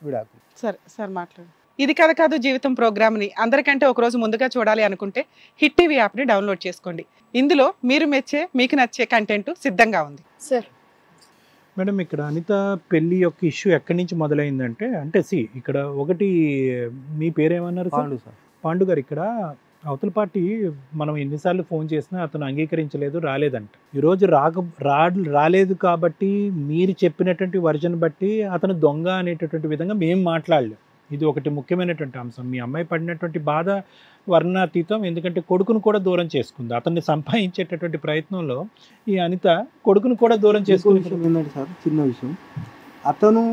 విడాకులు. సరే సార్ మాట్లాడు. ఇది కథ కాదు జీవితం ప్రోగ్రామ్ని అందరికంటే ఒక రోజు ముందుగా చూడాలి అనుకుంటే హిట్ టీవీ యాప్ని డౌన్లోడ్ చేసుకోండి. ఇందులో మీరు మెచ్చే మీకు నచ్చే కంటెంట్ సిద్ధంగా ఉంది. సార్ మేడం ఇక్కడ అనిత పెళ్లి యొక్క ఇష్యూ ఎక్కడి నుంచి మొదలైందంటే అంటే ఇక్కడ ఒకటి మీ పేరేమన్నారు సార్? పాండు సార్. పాండు గారు ఇక్కడ అవతల పార్టీ మనం ఎన్నిసార్లు ఫోన్ చేసినా అతను అంగీకరించలేదు, రాలేదంట. ఈరోజు రాలేదు కాబట్టి మీరు చెప్పినటువంటి వర్జన్ బట్టి అతను దొంగ అనేటటువంటి విధంగా మేము మాట్లాడలేం. ఇది ఒకటి ముఖ్యమైనటువంటి అంశం. మీ అమ్మాయి పడినటువంటి బాధ వర్ణాతీతం. ఎందుకంటే కొడుకును కూడా దూరం చేసుకుంది. అతన్ని సంపాదించేటటువంటి ప్రయత్నంలో ఈ అనిత కొడుకును కూడా దూరం చేసుకునే విషయం ఏంటంటే సార్, చిన్న విషయం, అతను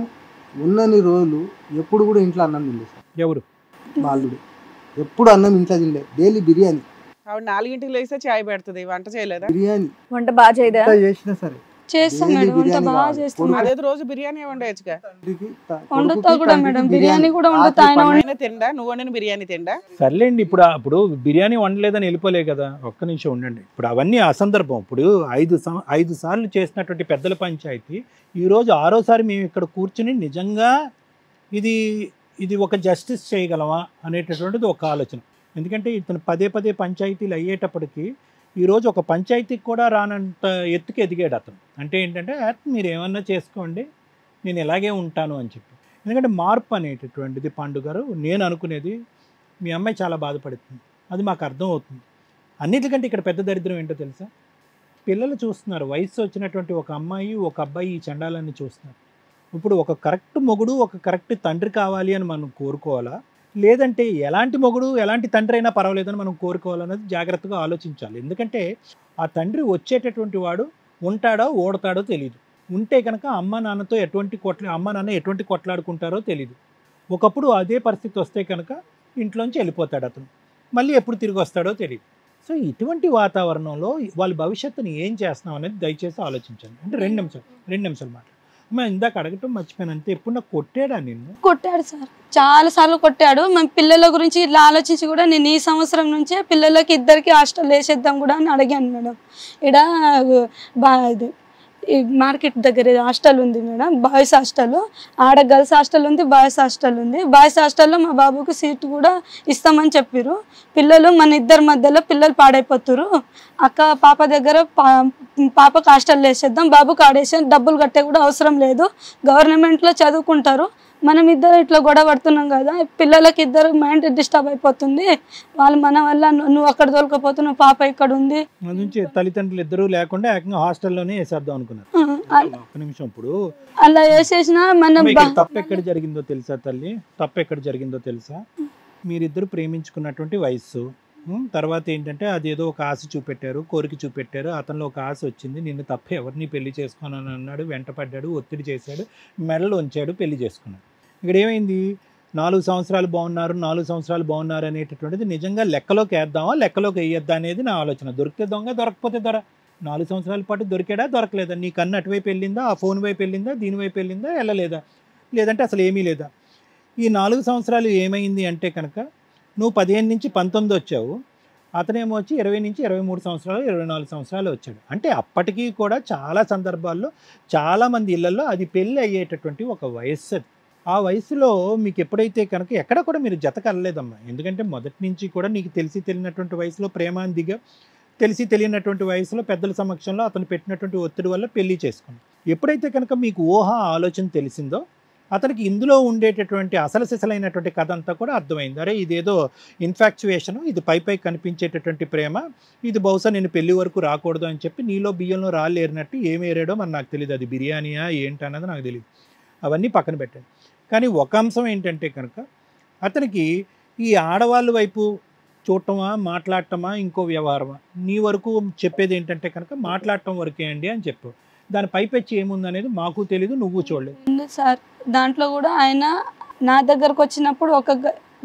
ఉన్నన్ని రోజులు ఎప్పుడు కూడా ఇంట్లో అన్నం తినలేదు సార్. ఎవరు? మా అల్లుడు ఎప్పుడు అన్నం ఇంట్లో తినలేదు. డైలీ బిర్యానీ. ఆవిడ 4ంటికి లేస్తే చాయ్ పెడుతుంది, వంట చేయలేదా? బిర్యానీ వంట బాగా చేయదా? ఎంత చేసినా సరే చేస్తాం daily మేడం, వంట బిర్యానీ బాగా కావాలి. చేస్తాం. అదేదో రోజు బిర్యానీ వండేయచ్చుగా. వండుతా కూడా మేడం, బిర్యానీ కూడా వండుతా. ఆయన ఆయన తిండా, నువ్వు వండిన బిర్యానీ తిండా? సర్లేండి. ఇప్పుడు బిర్యానీ వండలేదని వెళ్ళిపోలే కదా. ఒక్క నిమిషం ఉండండి. ఇప్పుడు అవన్నీ అసందర్భం. ఇప్పుడు 5 సార్లు చేసినటువంటి పెద్దల పంచాయతీ ఈరోజు 6వసారి మేము ఇక్కడ కూర్చుని నిజంగా ఇది ఒక జస్టిస్ చేయగలమా అనేటటువంటిది ఒక ఆలోచన. ఎందుకంటే ఇతను పదే పంచాయతీలు అయ్యేటప్పటికీ ఈరోజు ఒక పంచాయతీకి కూడా రానంత ఎత్తుకు ఎదిగాడు అతను. అంటే ఏంటంటే మీరు ఏమన్నా చేసుకోండి, నేను ఇలాగే ఉంటాను అని చెప్పి. ఎందుకంటే మార్పు అనేటటువంటిది పాండు గారు, నేను అనుకునేది మీ అమ్మాయి చాలా బాధపడుతుంది, అది మాకు అర్థం అవుతుంది. అన్నిటికంటే ఇక్కడ పెద్ద దరిద్రం ఏంటో తెలుసా? పిల్లలు చూస్తున్నారు, వయసు వచ్చినటువంటి ఒక అమ్మాయి ఒక అబ్బాయి ఈ చండాలన్నీ చూస్తున్నారు. ఇప్పుడు ఒక కరెక్ట్ మొగుడు ఒక కరెక్ట్ తండ్రి కావాలి అని మనం కోరుకోవాలా, లేదంటే ఎలాంటి మొగుడు ఎలాంటి తండ్రి అయినా పర్వాలేదని మనం కోరుకోవాలన్నది జాగ్రత్తగా ఆలోచించాలి. ఎందుకంటే ఆ తండ్రి వచ్చేటటువంటి వాడు ఉంటాడో ఓడతాడో తెలియదు. ఉంటే కనుక అమ్మ నాన్న ఎటువంటి కొట్లాడుకుంటారో తెలియదు. ఒకప్పుడు అదే పరిస్థితి వస్తే కనుక ఇంట్లోంచి వెళ్ళిపోతాడు అతను, మళ్ళీ ఎప్పుడు తిరిగి వస్తాడో తెలియదు. సో ఇటువంటి వాతావరణంలో వాళ్ళ భవిష్యత్తుని ఏం చేస్తున్నాం అనేది దయచేసి ఆలోచించండి. అంటే 2 నిమిషాలు మాట్లాడు. ఇందాక అడగటం మర్చిపోయాను అంతే. ఎప్పుడు నాకు కొట్టాడా? నిన్ను కొట్టాడు సార్, చాలా సార్లు కొట్టాడు. మేము పిల్లల గురించి ఇట్లా ఆలోచించి కూడా నేను ఈ సంవత్సరం నుంచే పిల్లలకి 2కి హాస్టల్ వేసేద్దాం కూడా అని అడిగాను మేడం. ఇది మార్కెట్ దగ్గర హాస్టల్ ఉంది మేడం, బాయ్స్ హాస్టల్. ఆడ గర్ల్స్ హాస్టల్ ఉంది, బాయ్స్ హాస్టల్ ఉంది. బాయ్స్ హాస్టల్లో మా బాబుకి సీట్ కూడా ఇస్తామని చెప్పారు. పిల్లలు మన ఇద్దరి మధ్యలో పిల్లలు పాడైపోతారు, పాప దగ్గర పాపకు హాస్టల్ వేసేద్దాం, బాబుకి ఆడేసాం, డబ్బులు కట్టే కూడా అవసరం లేదు, గవర్నమెంట్లో చదువుకుంటారు, మనం ఇద్దరు ఇట్లా గొడవ పడుతున్నాం కదా, పిల్లలకి ఇద్దరు మైండ్ డిస్టర్బ్ అయిపోతుంది, వాళ్ళు మన వల్ల నువ్వు అక్కడ దొరకపోతున్నావు, పాప ఇక్కడ ఉంది. తల్లిదండ్రులు ఇద్దరు లేకుండా ఏకంగా హాస్టల్లోనే వేసేద్దాం అనుకున్నారు. ఒక్క నిమిషం. ఇప్పుడు అలా వేసేసినా మనం తప్పు ఎక్కడ జరిగిందో తెలుసా తల్లి? తప్పు ఎక్కడ జరిగిందో తెలుసా? మీరిద్దరు ప్రేమించుకున్నటువంటి వయస్సు, తర్వాత ఏంటంటే అదేదో ఒక ఆశ చూపెట్టారు, కోరిక చూపెట్టారు, అతనిలో ఒక ఆశ వచ్చింది, నిన్ను తప్ప ఎవరిని పెళ్లి చేసుకోనని అన్నాడు, వెంటపడ్డాడు, ఒత్తిడి చేశాడు, మెడలో ఉంచాడు, పెళ్లి చేసుకున్నాడు. ఇక్కడ ఏమైంది? 4 సంవత్సరాలు బాగున్నారు అనేటటువంటిది నిజంగా లెక్కలోకి వేద్దామా లెక్కలోకి వేయద్దా అనేది నా ఆలోచన. దొరికితే దొంగ, దొరకపోతే దొర. 4 సంవత్సరాల పాటు దొరికాడా దొరకలేదా? నీ కన్ను అటువైపు వెళ్ళిందా, ఆ ఫోన్ వైపు వెళ్ళిందా, దీనివైపు వెళ్ళిందా, వెళ్ళలేదా, లేదంటే అసలు ఏమీ లేదా? ఈ 4 సంవత్సరాలు ఏమైంది అంటే కనుక నువ్వు 15 నుంచి 19 వచ్చావు, అతనేమో వచ్చి 20 నుంచి 23 సంవత్సరాలు 24 సంవత్సరాలు వచ్చాడు. అంటే అప్పటికీ కూడా చాలా సందర్భాల్లో చాలామంది ఇళ్లలో అది పెళ్ళి అయ్యేటటువంటి ఒక వయస్సు. ఆ వయసులో మీకు ఎప్పుడైతే కనుక ఎక్కడ కూడా మీరు జత కలలేదమ్మా. ఎందుకంటే మొదటి నుంచి కూడా నీకు తెలియనటువంటి వయసులో ప్రేమాందిగా, తెలియనటువంటి వయసులో పెద్దల సమక్షంలో అతను పెట్టినటువంటి ఒత్తిడి వల్ల పెళ్లి చేసుకున్నాం. ఎప్పుడైతే కనుక మీకు ఆలోచన తెలిసిందో అతనికి ఇందులో ఉండేటటువంటి అసలు సిసలైనటువంటి కథ అంతా కూడా అర్థమైంది. అరే ఇదేదో ఇన్ఫాక్చువేషన్, ఇది పై కనిపించేటటువంటి ప్రేమ, ఇది బహుశా నేను పెళ్లి వరకు రాకూడదు అని చెప్పి నీలో బియ్యంలో రాళ్ళు ఏరినట్టు ఏమి ఏరాడో మరి నాకు తెలియదు. అది బిర్యానీయా ఏంటన్నది నాకు తెలియదు. అవన్నీ పక్కన పెట్టాను. కానీ ఒక అంశం ఏంటంటే కనుక అతనికి ఈ ఆడవాళ్ళ వైపు చూడటమా, మాట్లాడటమా, ఇంకో వ్యవహారమా? నీ వరకు చెప్పేది ఏంటంటే కనుక మాట్లాడటం వరకే అండి అని చెప్పు. దాని పైపెచ్చి ఏముందనేది మాకు తెలీదు, నువ్వు చూడలేదు సార్. దాంట్లో కూడా ఆయన నా దగ్గరకు వచ్చినప్పుడు ఒక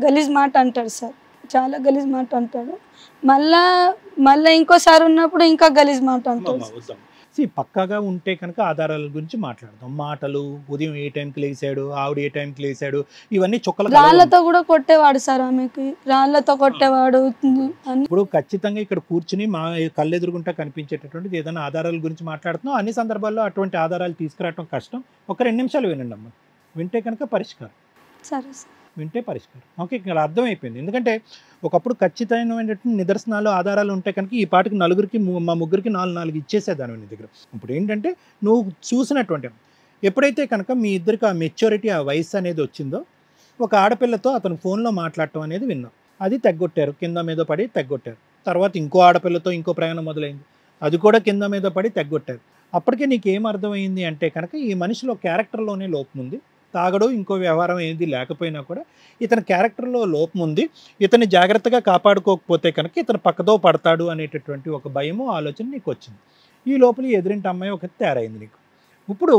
గలీజ్ మాట అంటాడు సార్, చాలా గలీజ్ మాట అంటాడు. మళ్ళా ఇంకోసారి ఉన్నప్పుడు ఇంకా గలీజ్ మాట అంటాడు. పక్కాగా ఉంటే కనుక ఆధారాల గురించి మాట్లాడదాం. మాటలు, ఉదయం ఏ టైంకి లేచాడు, ఆవిడ ఏ టైంకి లేచాడు, ఇవన్నీ చుక్కలు. రాళ్లతో కూడా కొట్టేవాడు సార్, ఆమెకి రాళ్లతో కొట్టేవాడు. ఇప్పుడు ఖచ్చితంగా ఇక్కడ కూర్చుని మా కళ్ళెదురుగుంటా కనిపించేటటువంటిది ఏదైనా ఆధారాల గురించి మాట్లాడుతున్నాం. అన్ని సందర్భాల్లో అటువంటి ఆధారాలు తీసుకురావడం కష్టం. ఒక 2 నిమిషాలు వినండి అమ్మ, వింటే కనుక పరిష్కారం. సరే సార్. వింటే పరిష్కారం. ఓకే, ఇక్కడ అర్థమైపోయింది. ఎందుకంటే ఒకప్పుడు ఖచ్చితమైనటువంటి నిదర్శనాలు ఆధారాలు ఉంటే కనుక ఈ పాటికి నలుగురికి మా ముగ్గురికి 4 ఇచ్చేసేదాన్ని నీ దగ్గర. ఇప్పుడు ఏంటంటే నువ్వు చూసినటువంటి ఎప్పుడైతే కనుక మీ ఇద్దరికి ఆ మెచ్యూరిటీ ఆ వయసు అనేది వచ్చిందో ఒక ఆడపిల్లతో అతను ఫోన్లో మాట్లాడటం అనేది విన్నాం. అది తెగ్గొట్టారు, కింద మీద పడి తెగ్గొట్టారు. తర్వాత ఇంకో ఆడపిల్లతో ఇంకో ప్రయాణం మొదలైంది, అది కూడా కింద మీద పడి తెగ్గొట్టారు. అప్పటికే నీకు ఏం అర్థమైంది అంటే కనుక ఈ మనిషిలో క్యారెక్టర్లోనే లోపం ఉంది. తాగడు ఇంకో వ్యవహారం ఏది లేకపోయినా కూడా ఇతని క్యారెక్టర్లో లోపం ఉంది. ఇతన్ని జాగ్రత్తగా కాపాడుకోకపోతే కనుక ఇతను పక్కదో పడతాడు అనేటటువంటి ఒక భయము ఆలోచన నీకు వచ్చింది. ఈ లోపల ఎదురింటి అమ్మాయి ఒక తయారైంది నీకు. ఇప్పుడు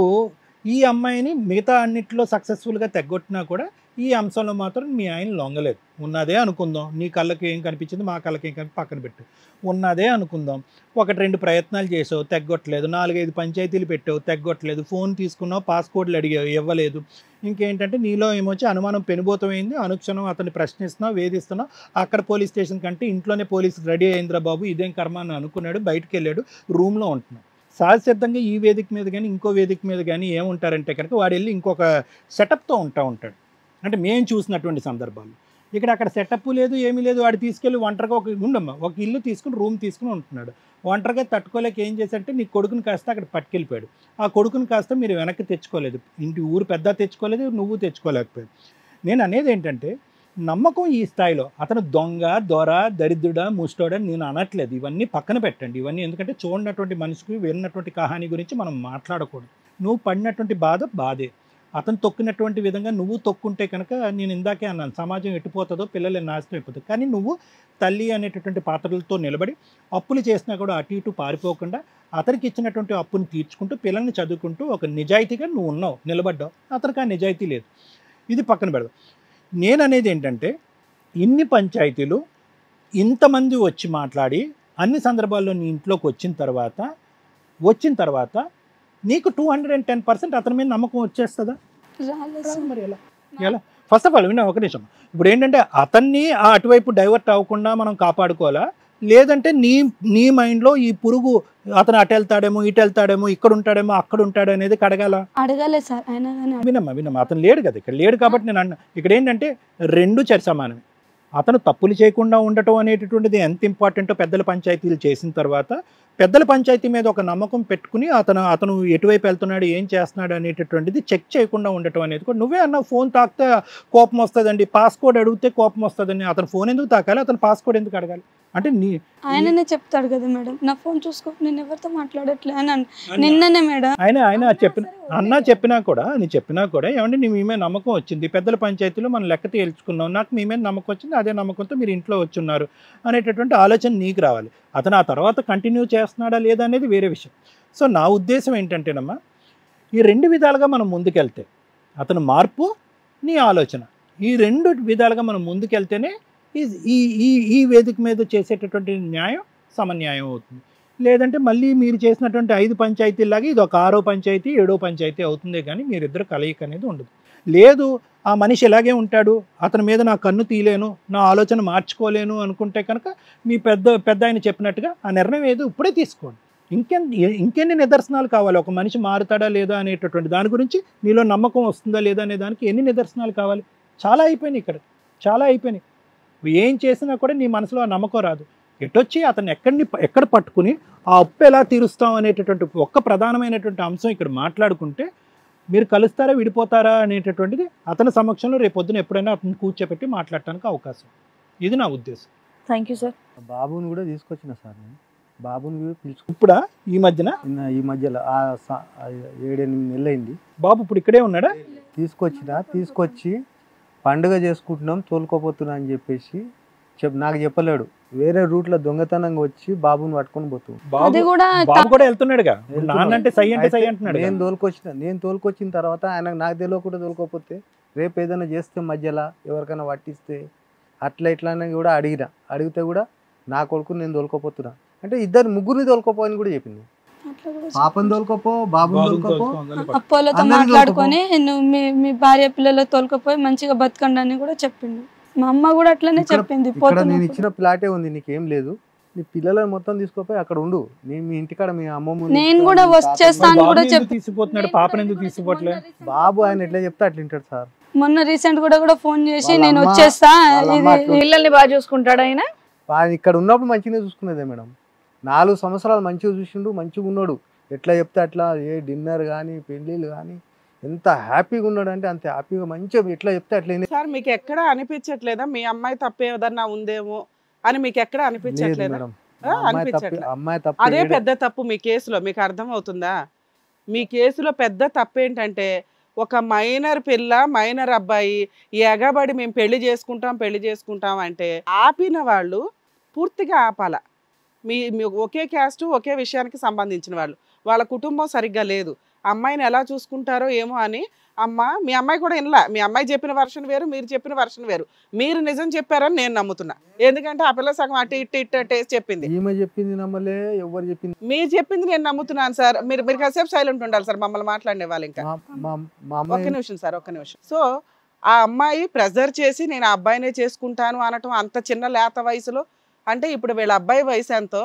ఈ అమ్మాయిని మిగతా అన్నింటిలో సక్సెస్ఫుల్గా తెగ్గొట్టినా కూడా ఈ అంశంలో మాత్రం మీ ఆయన లొంగలేదు. ఉన్నదే అనుకుందాం, నీ కళ్ళకి ఏం కనిపించింది మా కళ్ళకి ఏం పక్కన పెట్టు, ఉన్నదే అనుకుందాం. 1-2 ప్రయత్నాలు చేసావు తెగ్గొట్టలేదు, 4-5 పంచాయతీలు పెట్టావు తెగ్గొట్టలేదు, ఫోన్ తీసుకున్నావు పాస్కోడ్లు అడిగావు ఇవ్వలేదు. ఇంకేంటంటే నీలో ఏమొచ్చి అనుమానం పెనుభూతమైంది. అనుక్షణం అతన్ని ప్రశ్నిస్తున్నావు, వేధిస్తున్నావు. అక్కడ పోలీస్ స్టేషన్ కంటే ఇంట్లోనే పోలీసు రెడీ అయిందిరా బాబు ఇదేం కర్మ అని అనుకున్నాడు, బయటికి వెళ్ళాడు, రూమ్లో ఉంటున్నాడు. సహజసిద్ధంగా ఈ వేదిక మీద కానీ ఇంకో వేదిక మీద కానీ ఏముంటారంటే కనుక వాడు వెళ్ళి ఇంకొక సెటప్తో ఉంటాడు. అంటే మేము చూసినటువంటి సందర్భాలు ఇక్కడ అక్కడ సెటప్ లేదు, ఏమీ లేదు. వాడు తీసుకెళ్ళి ఒంటరిగా ఒక ఇల్లు తీసుకుని రూమ్ తీసుకుని ఉంటున్నాడు. ఒంటరిగా తట్టుకోలేక ఏం చేశాడంటే నీ కొడుకుని కాస్త అక్కడ పట్టుకెళ్ళిపోయాడు. ఆ కొడుకుని కాస్త మీరు వెనక్కి తెచ్చుకోలేదు, ఊరు పెద్ద తెచ్చుకోలేదు, నువ్వు తెచ్చుకోలేకపోయావు. నేను అనేది ఏంటంటే నమ్మకం ఈ స్థాయిలో అతను దొంగ దొర దరిద్రుడా ముష్టోడా నేను అనట్లేదు. ఇవన్నీ పక్కన పెట్టండి. ఇవన్నీ ఎందుకంటే చూడనటువంటి మనిషికి విన్నటువంటి కహాని గురించి మనం మాట్లాడకూడదు. నువ్వు పడినటువంటి బాధే. అతను తొక్కినటువంటి విధంగా నువ్వు తొక్కుంటే కనుక నేను ఇందాకే అన్నాను సమాజం ఎట్టిపోతుందో పిల్లలు నాశనం అయిపోతుంది. కానీ నువ్వు తల్లి అనేటటువంటి పాత్రలతో నిలబడి అప్పులు చేసినా కూడా అటు ఇటు పారిపోకుండా అతనికి ఇచ్చినటువంటి అప్పుని తీర్చుకుంటూ పిల్లల్ని చదువుకుంటూ ఒక నిజాయితీగా నువ్వు ఉన్నావు, నిలబడ్డావు. అతనికి ఆ నిజాయితీ లేదు. ఇది పక్కన పెడదాం. నేను అనేది ఏంటంటే ఇన్ని పంచాయతీలు ఇంతమంది వచ్చి మాట్లాడి అన్ని సందర్భాల్లో నీ ఇంట్లోకి వచ్చిన తర్వాత నీకు 210% అతని మీద నమ్మకం వచ్చేస్తుందా? మరి ఎలా ఫస్ట్ ఆఫ్ ఆల్ విన్నా ఒక నిమిషం. ఇప్పుడు ఏంటంటే అతన్ని అటువైపు డైవర్ట్ అవ్వకుండా మనం కాపాడుకోవాలా, లేదంటే నీ మైండ్లో ఈ పురుగు అతను అటు వెళ్తాడేమో ఇటు వెళ్తాడేమో ఇక్కడ ఉంటాడేమో అక్కడ ఉంటాడు అనేది అడగాలే సార్. వినమ్మా అతను లేడు కదా ఇక్కడ, లేడు కాబట్టి నేను అన్నా ఇక్కడ ఏంటంటే 2 చరి సమానమే. అతను తప్పులు చేయకుండా ఉండటం అనేటటువంటిది ఎంత ఇంపార్టెంటో పెద్దల పంచాయతీలు చేసిన తర్వాత పెద్దల పంచాయతీ మీద ఒక నమ్మకం పెట్టుకుని అతను ఎటువైపు వెళ్తున్నాడు ఏం చేస్తున్నాడు అనేటటువంటిది చెక్ చేయకుండా ఉండటం అనేది కూడా నువ్వే అన్నావు. ఫోన్ తాకితే కోపం వస్తుందండి, పాస్కోడ్ అడిగితే కోపం వస్తుందని. అతను ఫోన్ ఎందుకు తాకాలి, అతను పాస్కోడ్ ఎందుకు అడగాలి? అంటే ఆయననే చెప్తాడు కదా మేడం, నా ఫోన్ చూసుకో నేను ఎవరితో మాట్లాడట్లే అని నిన్ననే మేడం ఆయన చెప్పినా కూడా ఏమంటే నీ మీ మీద నమ్మకం వచ్చింది, పెద్దల పంచాయతీలో మనం లెక్క తేల్చుకున్నాం, నాకు మీ మీద నమ్మకం వచ్చింది, అదే నమ్మకంతో మీరు ఇంట్లో వచ్చున్నారు అనేటటువంటి ఆలోచన నీకు రావాలి. అతను ఆ తర్వాత కంటిన్యూ చేస్తున్నాడా లేదా అనేది వేరే విషయం. సో నా ఉద్దేశం ఏంటంటేనమ్మా ఈ 2 విధాలుగా మనం ముందుకెళ్తే అతను మార్పు నీ ఆలోచన ఈ 2 విధాలుగా మనం ముందుకెళ్తేనే ఈ వేదిక మీద చేసేటటువంటి న్యాయం సమన్యాయం అవుతుంది. లేదంటే మళ్ళీ మీరు చేసినటువంటి 5 పంచాయతీలాగా ఇది ఒక 6వ పంచాయతీ 7వ పంచాయతీ అవుతుందే కానీ మీరిద్దరు కలయిక అనేది ఉండదు. లేదు ఆ మనిషి ఎలాగే ఉంటాడు, అతని మీద నా కన్ను తీయలేను, నా ఆలోచన మార్చుకోలేను అనుకుంటే కనుక మీ పెద్ద ఆయన చెప్పినట్టుగా ఆ నిర్ణయం ఏదో ఇప్పుడే తీసుకోండి. ఇంకెన్ని నిదర్శనాలు కావాలి ఒక మనిషి మారుతాడా లేదా అనేటటువంటి దాని గురించి నీలో నమ్మకం వస్తుందా లేదా అనే దానికి ఎన్ని నిదర్శనాలు కావాలి? చాలా అయిపోయినాయి ఇక్కడ, చాలా అయిపోయినాయి. ఏం చేసినా కూడా నీ మనసులో ఆ నమ్మకం రాదు. ఎటొచ్చి అతను ఎక్కడ పట్టుకుని ఆ అప్పు ఎలా తీరుస్తాం అనేటటువంటి ఒక్క ప్రధానమైనటువంటి అంశం ఇక్కడ మాట్లాడుకుంటే మీరు కలుస్తారా విడిపోతారా అనేటటువంటిది అతని సమక్షంలో రేపొద్దున ఎప్పుడైనా అతను కూర్చోపెట్టి మాట్లాడటానికి అవకాశం. ఇది నా ఉద్దేశం. Thank you sir. బాబుని కూడా తీసుకొచ్చిన సార్ నేను, బాబుని పిలుచుకు ఇప్పుడా ఈ మధ్యలో 7-8 నెలలు అయింది. బాబు ఇప్పుడు ఇక్కడే ఉన్నాడా? తీసుకొచ్చి పండుగ చేసుకుంటున్నాం తోలుకోపోతున్నా అని చెప్పేసి నాకు చెప్పలేడు. వేరే రూట్లో దొంగతనంగా వచ్చి బాబుని పట్టుకొని పోతుంది. బాబు కూడా వెళ్తున్నాడుగా, నాన్నంటే సై అంటే సై అంటున్నాడు. నేను తోలుకొచ్చిన తర్వాత ఆయన నాకు తెలియకుండా తోలుకోపోతే రేపు ఏదైనా చేస్తే మధ్యలో ఎవరికైనా పట్టిస్తే ఇట్లా కూడా అడిగితే కూడా నా కొడుకుని నేను తోలుకోపోతున్నా అంటే ముగ్గురిని తోలుకోపోని కూడా చెప్పింది. పాపని తోలుకోపో, బాబుని తోలుకోపో, అప్పోలతో మాట్లాడుకొని నువ్వు మీ భార్య పిల్లలు తోలుకపోయి మంచిగా బతకండి అని కూడా చెప్పిండు. మా అమ్మ కూడా అట్లనే చెప్పింది. నేను ఇచ్చిన ప్లాటే ఉంది, నీకేం లేదు, నీ పిల్లలను మొత్తం తీసుకుపోయి అక్కడ ఉండు, మీ ఇంటికాడ మీ అమ్మమ్మ నేను కూడా వచ్చేస్తాను కూడా తీసుకుపోతున్నాడు. పాపను ఎందుకు తీసుకుపోవట్లేదు? బాబు ఆయన ఎట్లా చెప్తే అట్లా వింటాడు సార్. మొన్న రీసెంట్ కూడా ఫోన్ చేసి వాళ్ళ నేను అమ్మ- వచ్చేస్తా వాళ్ళ ఇది అమ్మ అట్లా- పిల్లల్ని బాగా చూసుకుంటాడు ఆయన. ఆయన ఇక్కడ ఉన్నప్పుడు మంచిగానే చూసుకునేదే మేడం. 4 సంవత్సరాలు మంచిగా చూసిండు, మంచిగా ఉన్నాడు. ఎట్లా చెప్తే అట్లా, ఏ డిన్నర్ కానీ పెళ్ళిళ్ళు కానీ ఎంత హ్యాపీగా ఉన్నాడు అంటే అంత హ్యాపీగా మంచిగా ఎట్లా చెప్తే అట్లా సార్ మీకు ఎక్కడ అనిపించట్లేదా మీ అమ్మాయి తప్పే ఏదన్నా ఉందేమో అని మీకు ఎక్కడ లేదు అనిపించట్లేదా? మేడం. అనిపించట్లే. అమ్మాయి తప్ప అదే పెద్ద తప్పు మీ కేసులో, మీకు అర్థం అవుతుందా? మీ కేసులో పెద్ద తప్పు ఏంటంటే ఒక మైనర్ పిల్ల మైనర్ అబ్బాయి ఎగబడి మేము పెళ్లి చేసుకుంటాం అంటే ఆపిన వాళ్ళు పూర్తిగా ఆపాల. మీ ఒకే క్యాస్ట్ ఒకే విషయానికి సంబంధించిన వాళ్ళు, వాళ్ళ కుటుంబం సరిగ్గా లేదు, అమ్మాయిని ఎలా చూసుకుంటారో ఏమో అని మీ అమ్మాయి కూడా వినలా. మీ అమ్మాయి చెప్పిన వర్షన్ వేరు, మీరు చెప్పిన వర్షన్ వేరు. మీరు నిజం చెప్పారని నేను నమ్ముతున్నా, ఎందుకంటే ఆ పిల్ల సగం అటు ఇటు టేస్ట్ చెప్పింది. ఈమె చెప్పింది నమ్మలే, ఎవరు చెప్పింది మీరు చెప్పింది నేను నమ్ముతున్నాను సార్. మీరు కాసేపు సైలెంట్ ఉండాలి సార్, మమ్మల్ని మాట్లాడే వాళ్ళు. ఇంకా మా ఒక్క అమ్మాయి నిమిషం సార్, ఒక్క నిమిషం. సో ఆ అమ్మాయి ప్రెజర్ చేసి నేను ఆ అబ్బాయినే చేసుకుంటాను అనటం అంత చిన్న లేత వయసులో, అంటే ఇప్పుడు వీళ్ళ అబ్బాయి వయసు ఎంతో,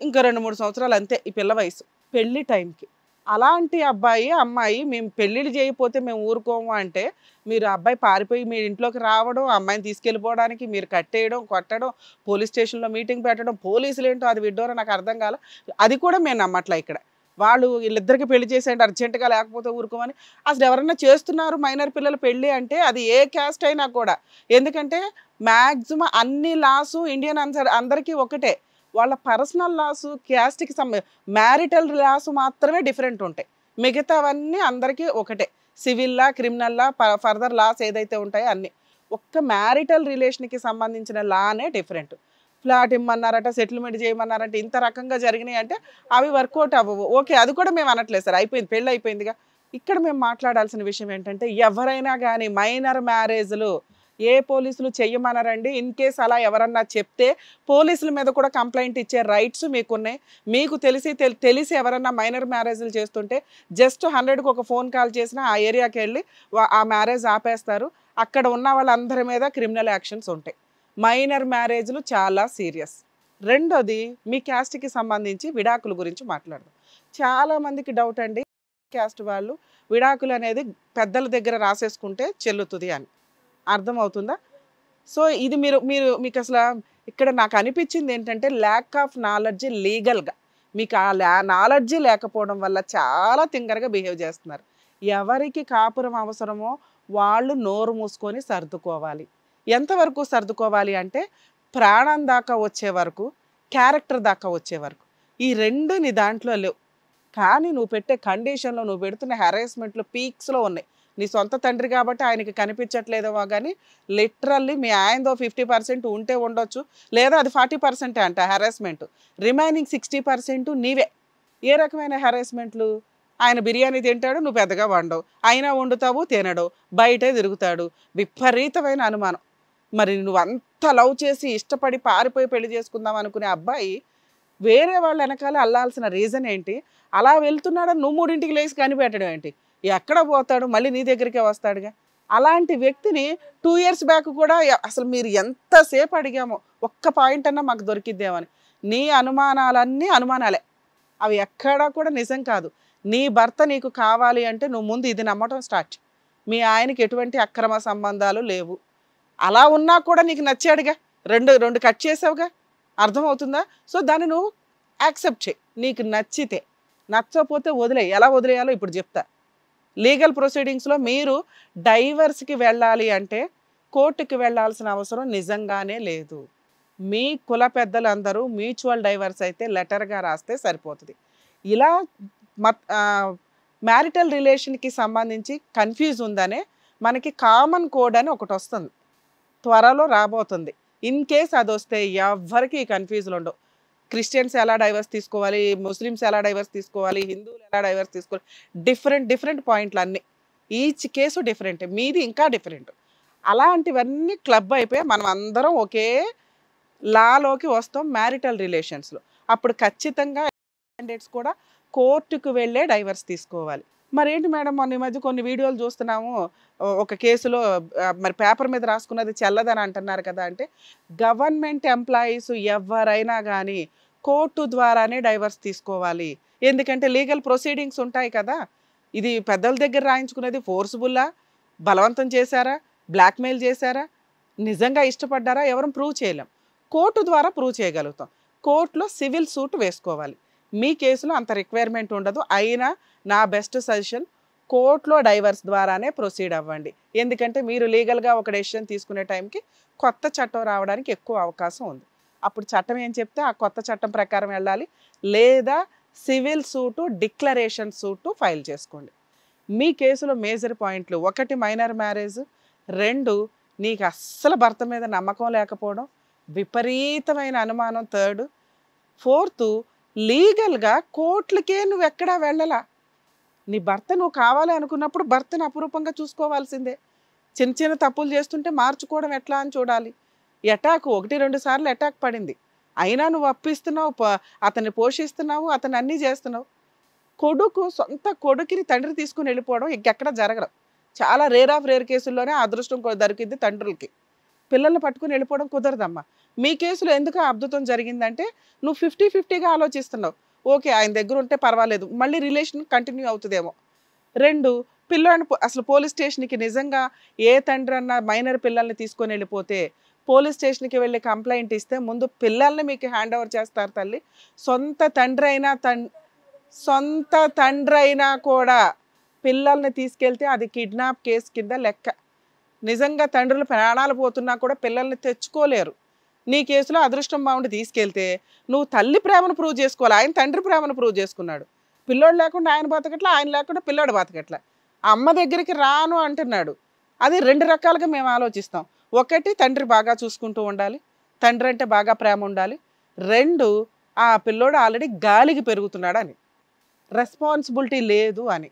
ఇంకా 2-3 సంవత్సరాలు అంతే ఈ పిల్ల వయసు పెళ్లి టైంకి. అలాంటి అమ్మాయి మేము పెళ్ళిళ్ళు చేయకపోతే మేము ఊరుకోము అంటే మీరు అబ్బాయి పారిపోయి మీ ఇంట్లోకి రావడం, అమ్మాయిని తీసుకెళ్ళిపోవడానికి మీరు కట్టేయడం, కొట్టడం, పోలీస్ స్టేషన్లో మీటింగ్ పెట్టడం, పోలీసులు ఏంటో అది విడ్డోరో నాకు అర్థం కాల. అది కూడా మేము నమ్మట్లే. ఇక్కడ వాళ్ళు వీళ్ళిద్దరికి పెళ్లి చేసేయండి అర్జెంటుగా, లేకపోతే ఊరుకోమని. అసలు ఎవరన్నా చేస్తున్నారు మైనర్ పిల్లలు పెళ్ళి అంటే అది ఏ క్యాస్ట్ అయినా కూడా. ఎందుకంటే మ్యాక్సిమం అన్ని లాసు ఇండియన్ అందరికీ ఒకటే. వాళ్ళ పర్సనల్ లాసు క్యాస్ట్కి మ్యారిటల్ లాసు మాత్రమే డిఫరెంట్ ఉంటాయి, మిగతావన్నీ అందరికీ ఒకటే. Civil law, criminal law, further laws ఏదైతే ఉంటాయో అన్నీ. ఒక్క మ్యారిటల్ రిలేషన్కి సంబంధించిన లానే డిఫరెంట్. ఫ్లాట్ ఇమ్మన్నారట, సెటిల్మెంట్ చేయమన్నారంటే ఇంత రకంగా జరిగినాయి అంటే అవి వర్కౌట్ అవ్వవు. ఓకే, అది కూడా మేము అనట్లేదు సార్, అయిపోయింది, పెళ్ళి అయిపోయిందిగా. ఇక్కడ మేము మాట్లాడాల్సిన విషయం ఏంటంటే ఎవరైనా కానీ మైనర్ మ్యారేజ్లు ఏ పోలీసులు చెయ్యమన్నారండి. ఇన్ కేస్ అలా ఎవరన్నా చెప్తే పోలీసుల మీద కూడా కంప్లైంట్ ఇచ్చే రైట్స్ మీకున్నాయి. మీకు తెలిసి ఎవరన్నా మైనర్ మ్యారేజ్లు చేస్తుంటే జస్ట్ 100కి ఒక ఫోన్ కాల్ చేసినా ఆ ఏరియాకి వెళ్ళి ఆ మ్యారేజ్ ఆపేస్తారు. అక్కడ ఉన్న వాళ్ళందరి మీద క్రిమినల్ యాక్షన్స్ ఉంటాయి. మైనర్ మ్యారేజ్లు చాలా సీరియస్. రెండోది మీ క్యాస్ట్కి సంబంధించి విడాకుల గురించి మాట్లాడదాం. చాలామందికి డౌట్ అండి, క్యాస్ట్ వాళ్ళు విడాకులు అనేది పెద్దల దగ్గర రాసేసుకుంటే చెల్లుతుంది అని. అర్థమవుతుందా? సో ఇది మీకు అసలు ఇక్కడ నాకు అనిపించింది ఏంటంటే ల్యాక్ ఆఫ్ నాలెడ్జ్. లీగల్గా మీకు ఆ నాలెడ్జ్ లేకపోవడం వల్ల చాలా తింగరగా బిహేవ్ చేస్తున్నారు. ఎవరికి కాపురం అవసరమో వాళ్ళు నోరు మూసుకొని సర్దుకోవాలి. ఎంతవరకు సర్దుకోవాలి అంటే ప్రాణం దాకా వచ్చే వరకు, క్యారెక్టర్ దాకా వచ్చే వరకు. ఈ రెండు నీ దాంట్లో లేవు. కానీ నువ్వు పెట్టే కండిషన్లో, నువ్వు పెడుతున్న హెరాస్మెంట్లు పీక్స్లో ఉన్నాయి. నీ సొంత తండ్రి కాబట్టి ఆయనకి కనిపించట్లేదేమో కానీ లిటరల్లీ మీ ఆయనదో 50% ఉంటే ఉండొచ్చు, లేదా అది 40% అంట హెరాస్మెంట్. రిమైనింగ్ 60% నీవే. ఏ రకమైన హెరాస్మెంట్లు? ఆయన బిర్యానీ తింటాడు, నువ్వు పెద్దగా వండవు, అయినా వండుతావు, తినడవు, బయటే తిరుగుతాడు. విపరీతమైన అనుమానం. మరి నువ్వు అంత లవ్ చేసి ఇష్టపడి పారిపోయి పెళ్లి చేసుకుందాం అనుకునే అబ్బాయి వేరే వాళ్ళ వెనకాల అల్లాల్సిన రీజన్ ఏంటి? అలా వెళ్తున్నాడని నువ్వు 3ంటికి లేచి కనిపెట్టడం ఏంటి? ఎక్కడ పోతాడు? మళ్ళీ నీ దగ్గరికే వస్తాడుగా. అలాంటి వ్యక్తిని 2 years బ్యాక్ కూడా అసలు మీరు ఎంతసేపు అడిగామో ఒక్క పాయింట్ అన్నా మాకు దొరికిద్దేమని. నీ అనుమానాలన్నీ అనుమానాలే, అవి ఎక్కడా కూడా నిజం కాదు. నీ భర్త నీకు కావాలి అంటే నువ్వు ముందు ఇది నమ్మటం స్టార్ట్. మీ ఆయనకి ఎటువంటి అక్రమ సంబంధాలు లేవు. అలా ఉన్నా కూడా నీకు నచ్చాడుగా, రెండు కట్ చేసావుగా. అర్థమవుతుందా? సో దాన్ని నువ్వు యాక్సెప్ట్ చేయి. నీకు నచ్చితే, నచ్చకపోతే వదిలే. ఎలా వదిలేయాలో ఇప్పుడు చెప్తా. లీగల్ ప్రొసీడింగ్స్లో మీరు డైవర్స్కి వెళ్ళాలి అంటే కోర్టుకి వెళ్ళాల్సిన అవసరం నిజంగానే లేదు. మీ కుల పెద్దలందరూ మ్యూచువల్ డైవర్స్ అయితే లెటర్గా రాస్తే సరిపోతుంది. ఇలా మ్యారిటల్ రిలేషన్కి సంబంధించి కన్ఫ్యూజ్ ఉందనే మనకి కామన్ కోడ్ అని ఒకటి వస్తుంది, త్వరలో రాబోతుంది. ఇన్ కేస్ అది వస్తే ఎవ్వరికి కన్ఫ్యూజులు ఉండవు. క్రిస్టియన్స్ ఎలా డైవర్స్ తీసుకోవాలి, ముస్లిమ్స్ ఎలా డైవర్స్ తీసుకోవాలి, హిందువులు ఎలా డైవర్స్ తీసుకోవాలి, డిఫరెంట్ పాయింట్లు అన్నీ. ఈచ్ కేసు డిఫరెంట్, మీది ఇంకా డిఫరెంట్. అలాంటివన్నీ క్లబ్ అయిపోయి మనం అందరం ఒకే లాలోకి వస్తాం మ్యారిటల్ రిలేషన్స్లో. అప్పుడు ఖచ్చితంగా క్యాండిడేట్స్ కూడా కోర్టుకు వెళ్ళే డైవర్స్ తీసుకోవాలి. మరేంటి మేడం, మొన్న ఈ మధ్య కొన్ని వీడియోలు చూస్తున్నాము, ఒక కేసులో మరి పేపర్ మీద రాసుకున్నది చెల్లదని అంటున్నారు కదా. అంటే గవర్నమెంట్ ఎంప్లాయీస్ ఎవరైనా కానీ కోర్టు ద్వారానే డైవర్స్ తీసుకోవాలి. ఎందుకంటే లీగల్ ప్రొసీడింగ్స్ ఉంటాయి కదా. ఇది పెద్దల దగ్గర రాయించుకునేది ఫోర్స్బుల్లా, బలవంతం చేశారా, బ్లాక్మెయిల్ చేశారా, నిజంగా ఇష్టపడ్డారా, ఎవరు ప్రూవ్ చేయలేం. కోర్టు ద్వారా ప్రూవ్ చేయగలుగుతాం. కోర్టులో సివిల్ సూట్ వేసుకోవాలి. మీ కేసులో అంత రిక్వైర్మెంట్ ఉండదు. అయినా నా బెస్ట్ సజెషన్ కోర్టులో డైవర్స్ ద్వారానే ప్రొసీడ్ అవ్వండి. ఎందుకంటే మీరు లీగల్గా ఒక డెసిషన్ తీసుకునే టైంకి కొత్త చట్టం రావడానికి ఎక్కువ అవకాశం ఉంది. అప్పుడు చట్టం ఏం చెప్తే ఆ కొత్త చట్టం ప్రకారం వెళ్ళాలి. లేదా civil suit, declaration suit file చేసుకోండి. మీ కేసులో మేజర్ పాయింట్లు: 1 మైనర్ మ్యారేజ్, 2 నీకు అస్సలు భర్త మీద నమ్మకం లేకపోవడం, విపరీతమైన అనుమానం 3, 4 లీగల్గా కోర్టులకే నువ్వు ఎక్కడా వెళ్ళలా. నీ భర్త నువ్వు కావాలి అనుకున్నప్పుడు భర్తను అపురూపంగా చూసుకోవాల్సిందే. చిన్న చిన్న తప్పులు చేస్తుంటే మార్చుకోవడం ఎట్లా అని చూడాలి. అటాక్ 1-2 సార్లు అటాక్ పడింది, అయినా నువ్వు అప్పిస్తున్నావు, అతన్ని పోషిస్తున్నావు, అతన్ని అన్నీ చేస్తున్నావు. సొంత కొడుకుని తండ్రి తీసుకుని వెళ్ళిపోవడం ఇంకెక్కడ జరగడం. చాలా రేర్ ఆఫ్ రేర్ కేసుల్లోనే అదృష్టం దొరికింది తండ్రులకి. పిల్లల్ని పట్టుకుని వెళ్ళిపోవడం కుదరదమ్మా. మీ కేసులో ఎందుకు అద్భుతం జరిగిందంటే నువ్వు 50-50గా ఆలోచిస్తున్నావు. ఓకే, ఆయన దగ్గర ఉంటే పర్వాలేదు, మళ్ళీ రిలేషన్ కంటిన్యూ అవుతుందేమో. 2 పిల్లని అసలు పోలీస్ స్టేషన్కి నిజంగా ఏ తండ్రి అన్న మైనర్ పిల్లల్ని తీసుకొని వెళ్ళిపోతే పోలీస్ స్టేషన్కి వెళ్ళి కంప్లైంట్ ఇస్తే ముందు పిల్లల్ని మీకు హ్యాండ్ ఓవర్ చేస్తారు తల్లి. సొంత తండ్రి అయినా కూడా పిల్లల్ని తీసుకెళ్తే అది కిడ్నాప్ కేసు కింద లెక్క. నిజంగా తండ్రులు ప్రాణాలు పోతున్నా కూడా పిల్లల్ని తెచ్చుకోలేరు. నీ కేసులో అదృష్టం బాగుండి తీసుకెళ్తే నువ్వు తల్లి ప్రేమను ప్రూవ్ చేసుకోవాలి. ఆయన తండ్రి ప్రేమను ప్రూవ్ చేసుకున్నాడు. పిల్లోడు లేకుండా ఆయన బతకట్లా, ఆయన లేకుండా పిల్లోడు బతకట్లా. అమ్మ దగ్గరికి రాను అంటున్నాడు. అది 2 రకాలుగా మేము ఆలోచిస్తాం. 1 తండ్రి బాగా చూసుకుంటూ ఉండాలి, తండ్రి అంటే బాగా ప్రేమ ఉండాలి. 2 ఆ పిల్లోడు ఆల్రెడీ గాలికి పెరుగుతున్నాడు అని, రెస్పాన్సిబిలిటీ లేదు అని.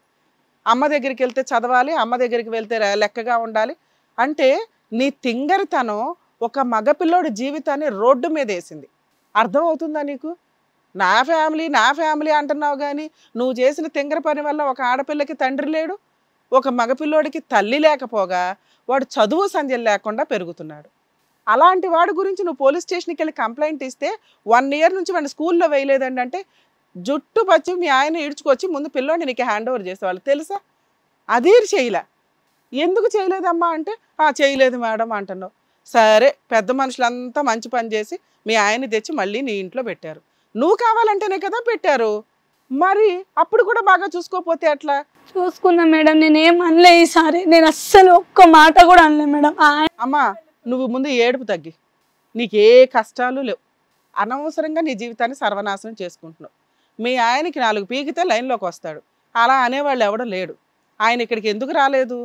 అమ్మ దగ్గరికి వెళ్తే చదవాలి, అమ్మ దగ్గరికి వెళ్తే లెక్కగా ఉండాలి అంటే నీ తింగరితనం ఒక మగపిల్లోడి జీవితాన్ని రోడ్డు మీద వేసింది. అర్థమవుతుందా నీకు? నా ఫ్యామిలీ అంటున్నావు కానీ నువ్వు చేసిన తింగర పని వల్ల ఒక ఆడపిల్లకి తండ్రి లేడు, ఒక మగపిల్లోడికి తల్లి లేకపోగా వాడు చదువు సంధ్యలు లేకుండా పెరుగుతున్నాడు. అలాంటి వాడి గురించి నువ్వు పోలీస్ స్టేషన్కి వెళ్ళి కంప్లైంట్ ఇస్తే 1 ఇయర్ నుంచి వాడిని స్కూల్లో వేయలేదండి అంటే జుట్టు పచ్చి మీ ఆయన ఈడ్చుకొచ్చి ముందు పిల్లోడిని నీకు హ్యాండ్ ఓవర్ చేసేవాళ్ళు తెలుసా? అదే చేయలే. ఎందుకు చేయలేదమ్మా అంటే చేయలేదు మేడం అంటున్నావు. సరే, పెద్ద మనుషులంతా మంచి పని చేసి మీ ఆయన్ని తెచ్చి మళ్ళీ నీ ఇంట్లో పెట్టారు. నువ్వు కావాలంటేనే కదా పెట్టారు. మరి అప్పుడు కూడా బాగా చూసుకోకపోతే అట్లా? చూసుకున్నా మేడం, నేనేం అనలే ఈసారి. నేను అస్సలు ఒక్క మాట కూడా అనలే మేడం. అమ్మా, నువ్వు ముందు ఏడుపు తగ్గి, నీకు ఏ కష్టాలు లేవు. అనవసరంగా నీ జీవితాన్ని సర్వనాశనం చేసుకుంటున్నావు. మీ ఆయనకి 4 పీకితే లైన్లోకి వస్తాడు. అలా అనేవాళ్ళు ఎవడో లేడు. ఆయన ఇక్కడికి ఎందుకు రాలేదు?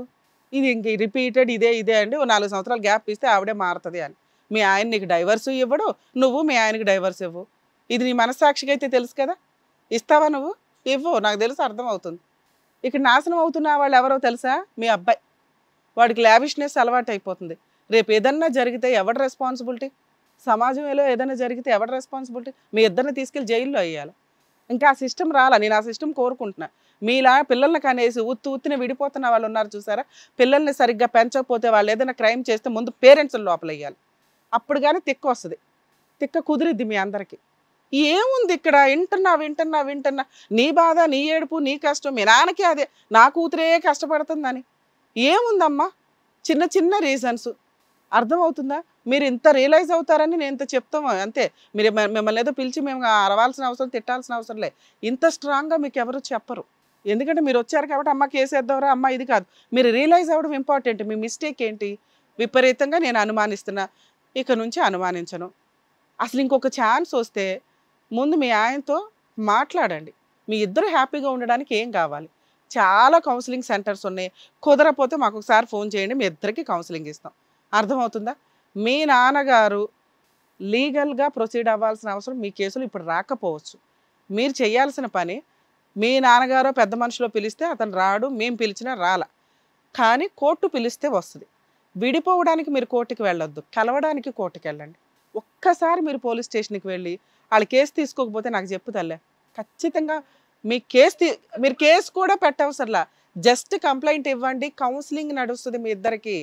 ఇది ఇంక రిపీటెడ్ ఇదే అండి. 4 సంవత్సరాలు గ్యాప్ ఇస్తే ఆవిడే మారుతుంది అని. మీ ఆయన నీకు డైవర్సు ఇవ్వడు, నువ్వు మీ ఆయనకి డైవర్స్ ఇవ్వు. ఇది నీ మనస్సాక్షికి అయితే తెలుసు కదా. ఇస్తావా నువ్వు? ఇవ్వు, నాకు తెలుసు, అర్థమవుతుంది. ఇక్కడ నాశనం అవుతున్న వాళ్ళు ఎవరో తెలుసా? మీ అబ్బాయి. వాడికి లావిష్నెస్ అలవాటు అయిపోతుంది. రేపు ఏదన్నా జరిగితే ఎవరి రెస్పాన్సిబిలిటీ? సమాజంలో ఏదైనా జరిగితే ఎవరి రెస్పాన్సిబిలిటీ? మీ ఇద్దరిని తీసుకెళ్ళి జైల్లో వేయాలి. ఇంకా ఆ సిస్టమ్ రాలా. నేను ఆ సిస్టమ్ కోరుకుంటున్నా. మీలా పిల్లల్ని కనేసి ఉత్తిని విడిపోతున్న వాళ్ళు ఉన్నారు చూసారా? పిల్లల్ని సరిగ్గా పెంచకపోతే వాళ్ళు ఏదైనా క్రైమ్ చేస్తే ముందు పేరెంట్స్ లోపల వేయాలి. అప్పుడు కానీ తిక్క వస్తుంది. తిక్క కుదిరిద్ది మీ అందరికీ. ఏముంది ఇక్కడ? వింటున్నా నీ బాధ, నీ ఏడుపు, నీ కష్టం. మీ నాన్నకి అదే, నా కూతురే కష్టపడుతుందని. ఏముందమ్మా? చిన్న రీజన్స్. అర్థమవుతుందా? మీరు ఇంత రియలైజ్ అవుతారని నేను ఇంత చెప్తాము అంతే. మీరు మిమ్మల్ని ఏదో పిలిచి మేము అరవాల్సిన అవసరం, తిట్టాల్సిన అవసరం లే. ఇంత స్ట్రాంగ్గా మీకు ఎవరు చెప్పరు. ఎందుకంటే మీరు వచ్చారు కాబట్టి అమ్మ కేసేద్దామరా, అమ్మ ఇది కాదు. మీరు రియలైజ్ అవ్వడం ఇంపార్టెంట్. మీ మిస్టేక్ ఏంటి? విపరీతంగా నేను అనుమానిస్తున్నా, ఇక నుంచి అనుమానించను. అసలు ఇంకొక ఛాన్స్ వస్తే ముందు మీ ఆయనతో మాట్లాడండి. మీ ఇద్దరు హ్యాపీగా ఉండడానికి ఏం కావాలి? చాలా కౌన్సిలింగ్ సెంటర్స్ ఉన్నాయి. కుదరపోతే మాకు ఒకసారి ఫోన్ చేయండి, మీ ఇద్దరికి కౌన్సిలింగ్ ఇస్తాం. అర్థమవుతుందా? మీ నాన్నగారు లీగల్గా ప్రొసీడ్ అవ్వాల్సిన అవసరం మీ కేసులు ఇప్పుడు రాకపోవచ్చు. మీరు చేయాల్సిన పని, మీ నాన్నగారో పెద్ద మనుషులో పిలిస్తే అతను రాడు, మేము పిలిచినా రాల. కానీ కోర్టు పిలిస్తే వస్తుంది. విడిపోవడానికి మీరు కోర్టుకి వెళ్ళొద్దు, కలవడానికి కోర్టుకి వెళ్ళండి. ఒక్కసారి మీరు పోలీస్ స్టేషన్కి వెళ్ళి వాళ్ళు కేసు తీసుకోకపోతే నాకు చెప్పు తల్లే. ఖచ్చితంగా మీరు కేసు కూడా పెట్టవసరలా, జస్ట్ కంప్లైంట్ ఇవ్వండి. కౌన్సిలింగ్ నడుస్తుంది మీ ఇద్దరికి.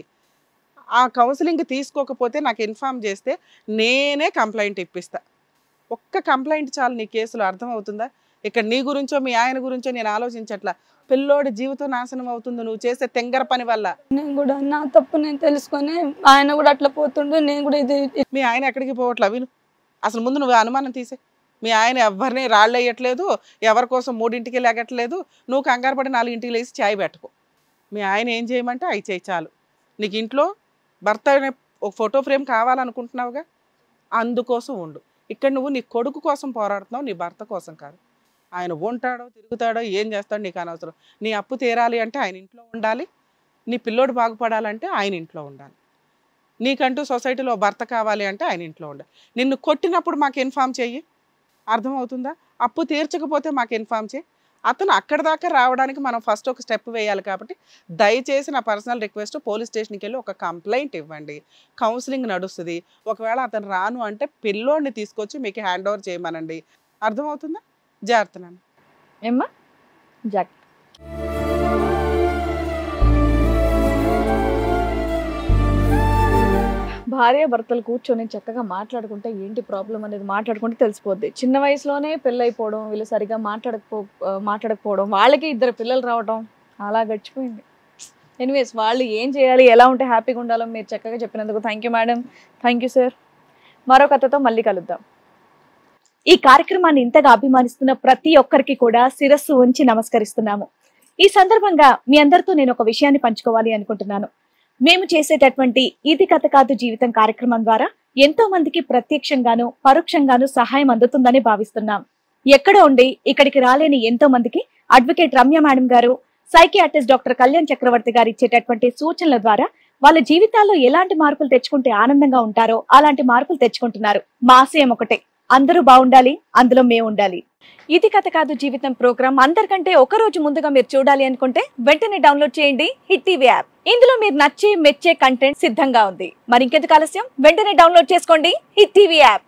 ఆ కౌన్సిలింగ్ తీసుకోకపోతే నాకు ఇన్ఫామ్ చేస్తే నేనే కంప్లైంట్ ఇప్పిస్తా. ఒక్క కంప్లైంట్ చాలు నీ కేసులో. అర్థమవుతుందా? ఇక్కడ నీ గురించో మీ ఆయన గురించో నేను ఆలోచించట్లా. పిల్లోడి జీవితం నాశనం అవుతుంది నువ్వు చేసే తెంగర పని వల్ల. నేను కూడా నా తప్పు నేను తెలుసుకొని ఆయన కూడా అట్లా పోతుండే, నేను కూడా ఇది. మీ ఆయన ఎక్కడికి పోవట్లా విను, అసలు ముందు నువ్వు అనుమానం తీసే. మీ ఆయన ఎవరిని రాళ్ళు వేయట్లేదు, ఎవరి కోసం 3ంటికి లేగట్లేదు, నువ్వు కంగారు పడి 4ంటికి లేచి చాయ్ పెట్టుకో. మీ ఆయన ఏం చేయమంటే అవి చేయి చాలు. నీకు ఇంట్లో భర్త ఒక ఫోటో ఫ్రేమ్ కావాలనుకుంటున్నావుగా, అందుకోసం ఉండు. ఇక్కడ నువ్వు నీ కొడుకు కోసం పోరాడుతున్నావు, నీ భర్త కోసం కాదు. ఆయన ఉంటాడో తిరుగుతాడో ఏం చేస్తాడో నీకు అనవసరం. నీ అప్పు తీరాలి అంటే ఆయన ఇంట్లో ఉండాలి, నీ పిల్లోడు బాగుపడాలంటే ఆయన ఇంట్లో ఉండాలి, నీకంటూ సొసైటీలో భర్త కావాలి అంటే ఆయన ఇంట్లో ఉండాలి. నిన్ను కొట్టినప్పుడు మాకు ఇన్ఫామ్ చెయ్యి, అర్థమవుతుందా? అప్పు తీర్చకపోతే మాకు ఇన్ఫామ్ చేయి. అతను అక్కడ దాకా రావడానికి మనం ఫస్ట్ ఒక స్టెప్ వేయాలి. కాబట్టి దయచేసి నా పర్సనల్ రిక్వెస్ట్, పోలీస్ స్టేషన్కి వెళ్ళి ఒక కంప్లైంట్ ఇవ్వండి, కౌన్సిలింగ్ నడుస్తుంది. ఒకవేళ అతను రాను అంటే పిల్లోడిని తీసుకొచ్చి మీకు హ్యాండ్ ఓవర్ చేయమనండి. అర్థమవుతుందా? జాగ్రత్త నాన్న. ఏమ్మా జాగ్రత్త. భార్య భర్తలు కూర్చొని చక్కగా మాట్లాడుకుంటే ఏంటి ప్రాబ్లం అనేది మాట్లాడుకుంటే తెలిసిపోద్ది. చిన్న వయసులోనే పెళ్ళైపోవడం, వీళ్ళు సరిగా మాట్లాడకపోవడం, వాళ్ళకి 2 పిల్లలు రావడం అలా గడిచిపోయింది. ఎనీవేస్ వాళ్ళు ఏం చేయాలి, ఎలా ఉంటే హ్యాపీగా ఉండాలో మీరు చక్కగా చెప్పినందుకు thank you madam, thank you sir. మరో కథతో మళ్ళీ కలుద్దాం. ఈ కార్యక్రమాన్ని ఇంతగా అభిమానిస్తున్న ప్రతి ఒక్కరికి కూడా శిరస్సు ఉంచి నమస్కరిస్తున్నాము. ఈ సందర్భంగా మీ అందరితో నేను ఒక విషయాన్ని పంచుకోవాలి అనుకుంటున్నాను. మేము చేసేటటువంటి ఇది కథ కాదు జీవితం కార్యక్రమం ద్వారా ఎంతో మందికి ప్రత్యక్షంగాను పరోక్షంగాను సహాయం అందుతుందని భావిస్తున్నాం. ఎక్కడో ఉండి ఇక్కడికి రాలేని ఎంతో మందికి అడ్వకేట్ రమ్య మేడం గారు, సైకియాట్రిస్ట్ డాక్టర్ కళ్యాణ్ చక్రవర్తి గారు ఇచ్చేటటువంటి సూచనల ద్వారా వాళ్ళ జీవితాల్లో ఎలాంటి మార్పులు తెచ్చుకుంటే ఆనందంగా ఉంటారో అలాంటి మార్పులు తెచ్చుకుంటున్నారు. మా ఆశయం ఒకటే, అందరూ బాగుండాలి, అందులో మేము ఉండాలి. ఇది కథ కాదు జీవితం ప్రోగ్రామ్ అందరికంటే ఒక రోజు ముందుగా మీరు చూడాలి అనుకుంటే వెంటనే డౌన్లోడ్ చేయండి హిట్ టీవీ యాప్. ఇందులో మీరు నచ్చే మెచ్చే కంటెంట్ సిద్ధంగా ఉంది. మరి ఇంకెందుకు ఆలస్యం, వెంటనే డౌన్లోడ్ చేసుకోండి హిట్ టీవీ యాప్.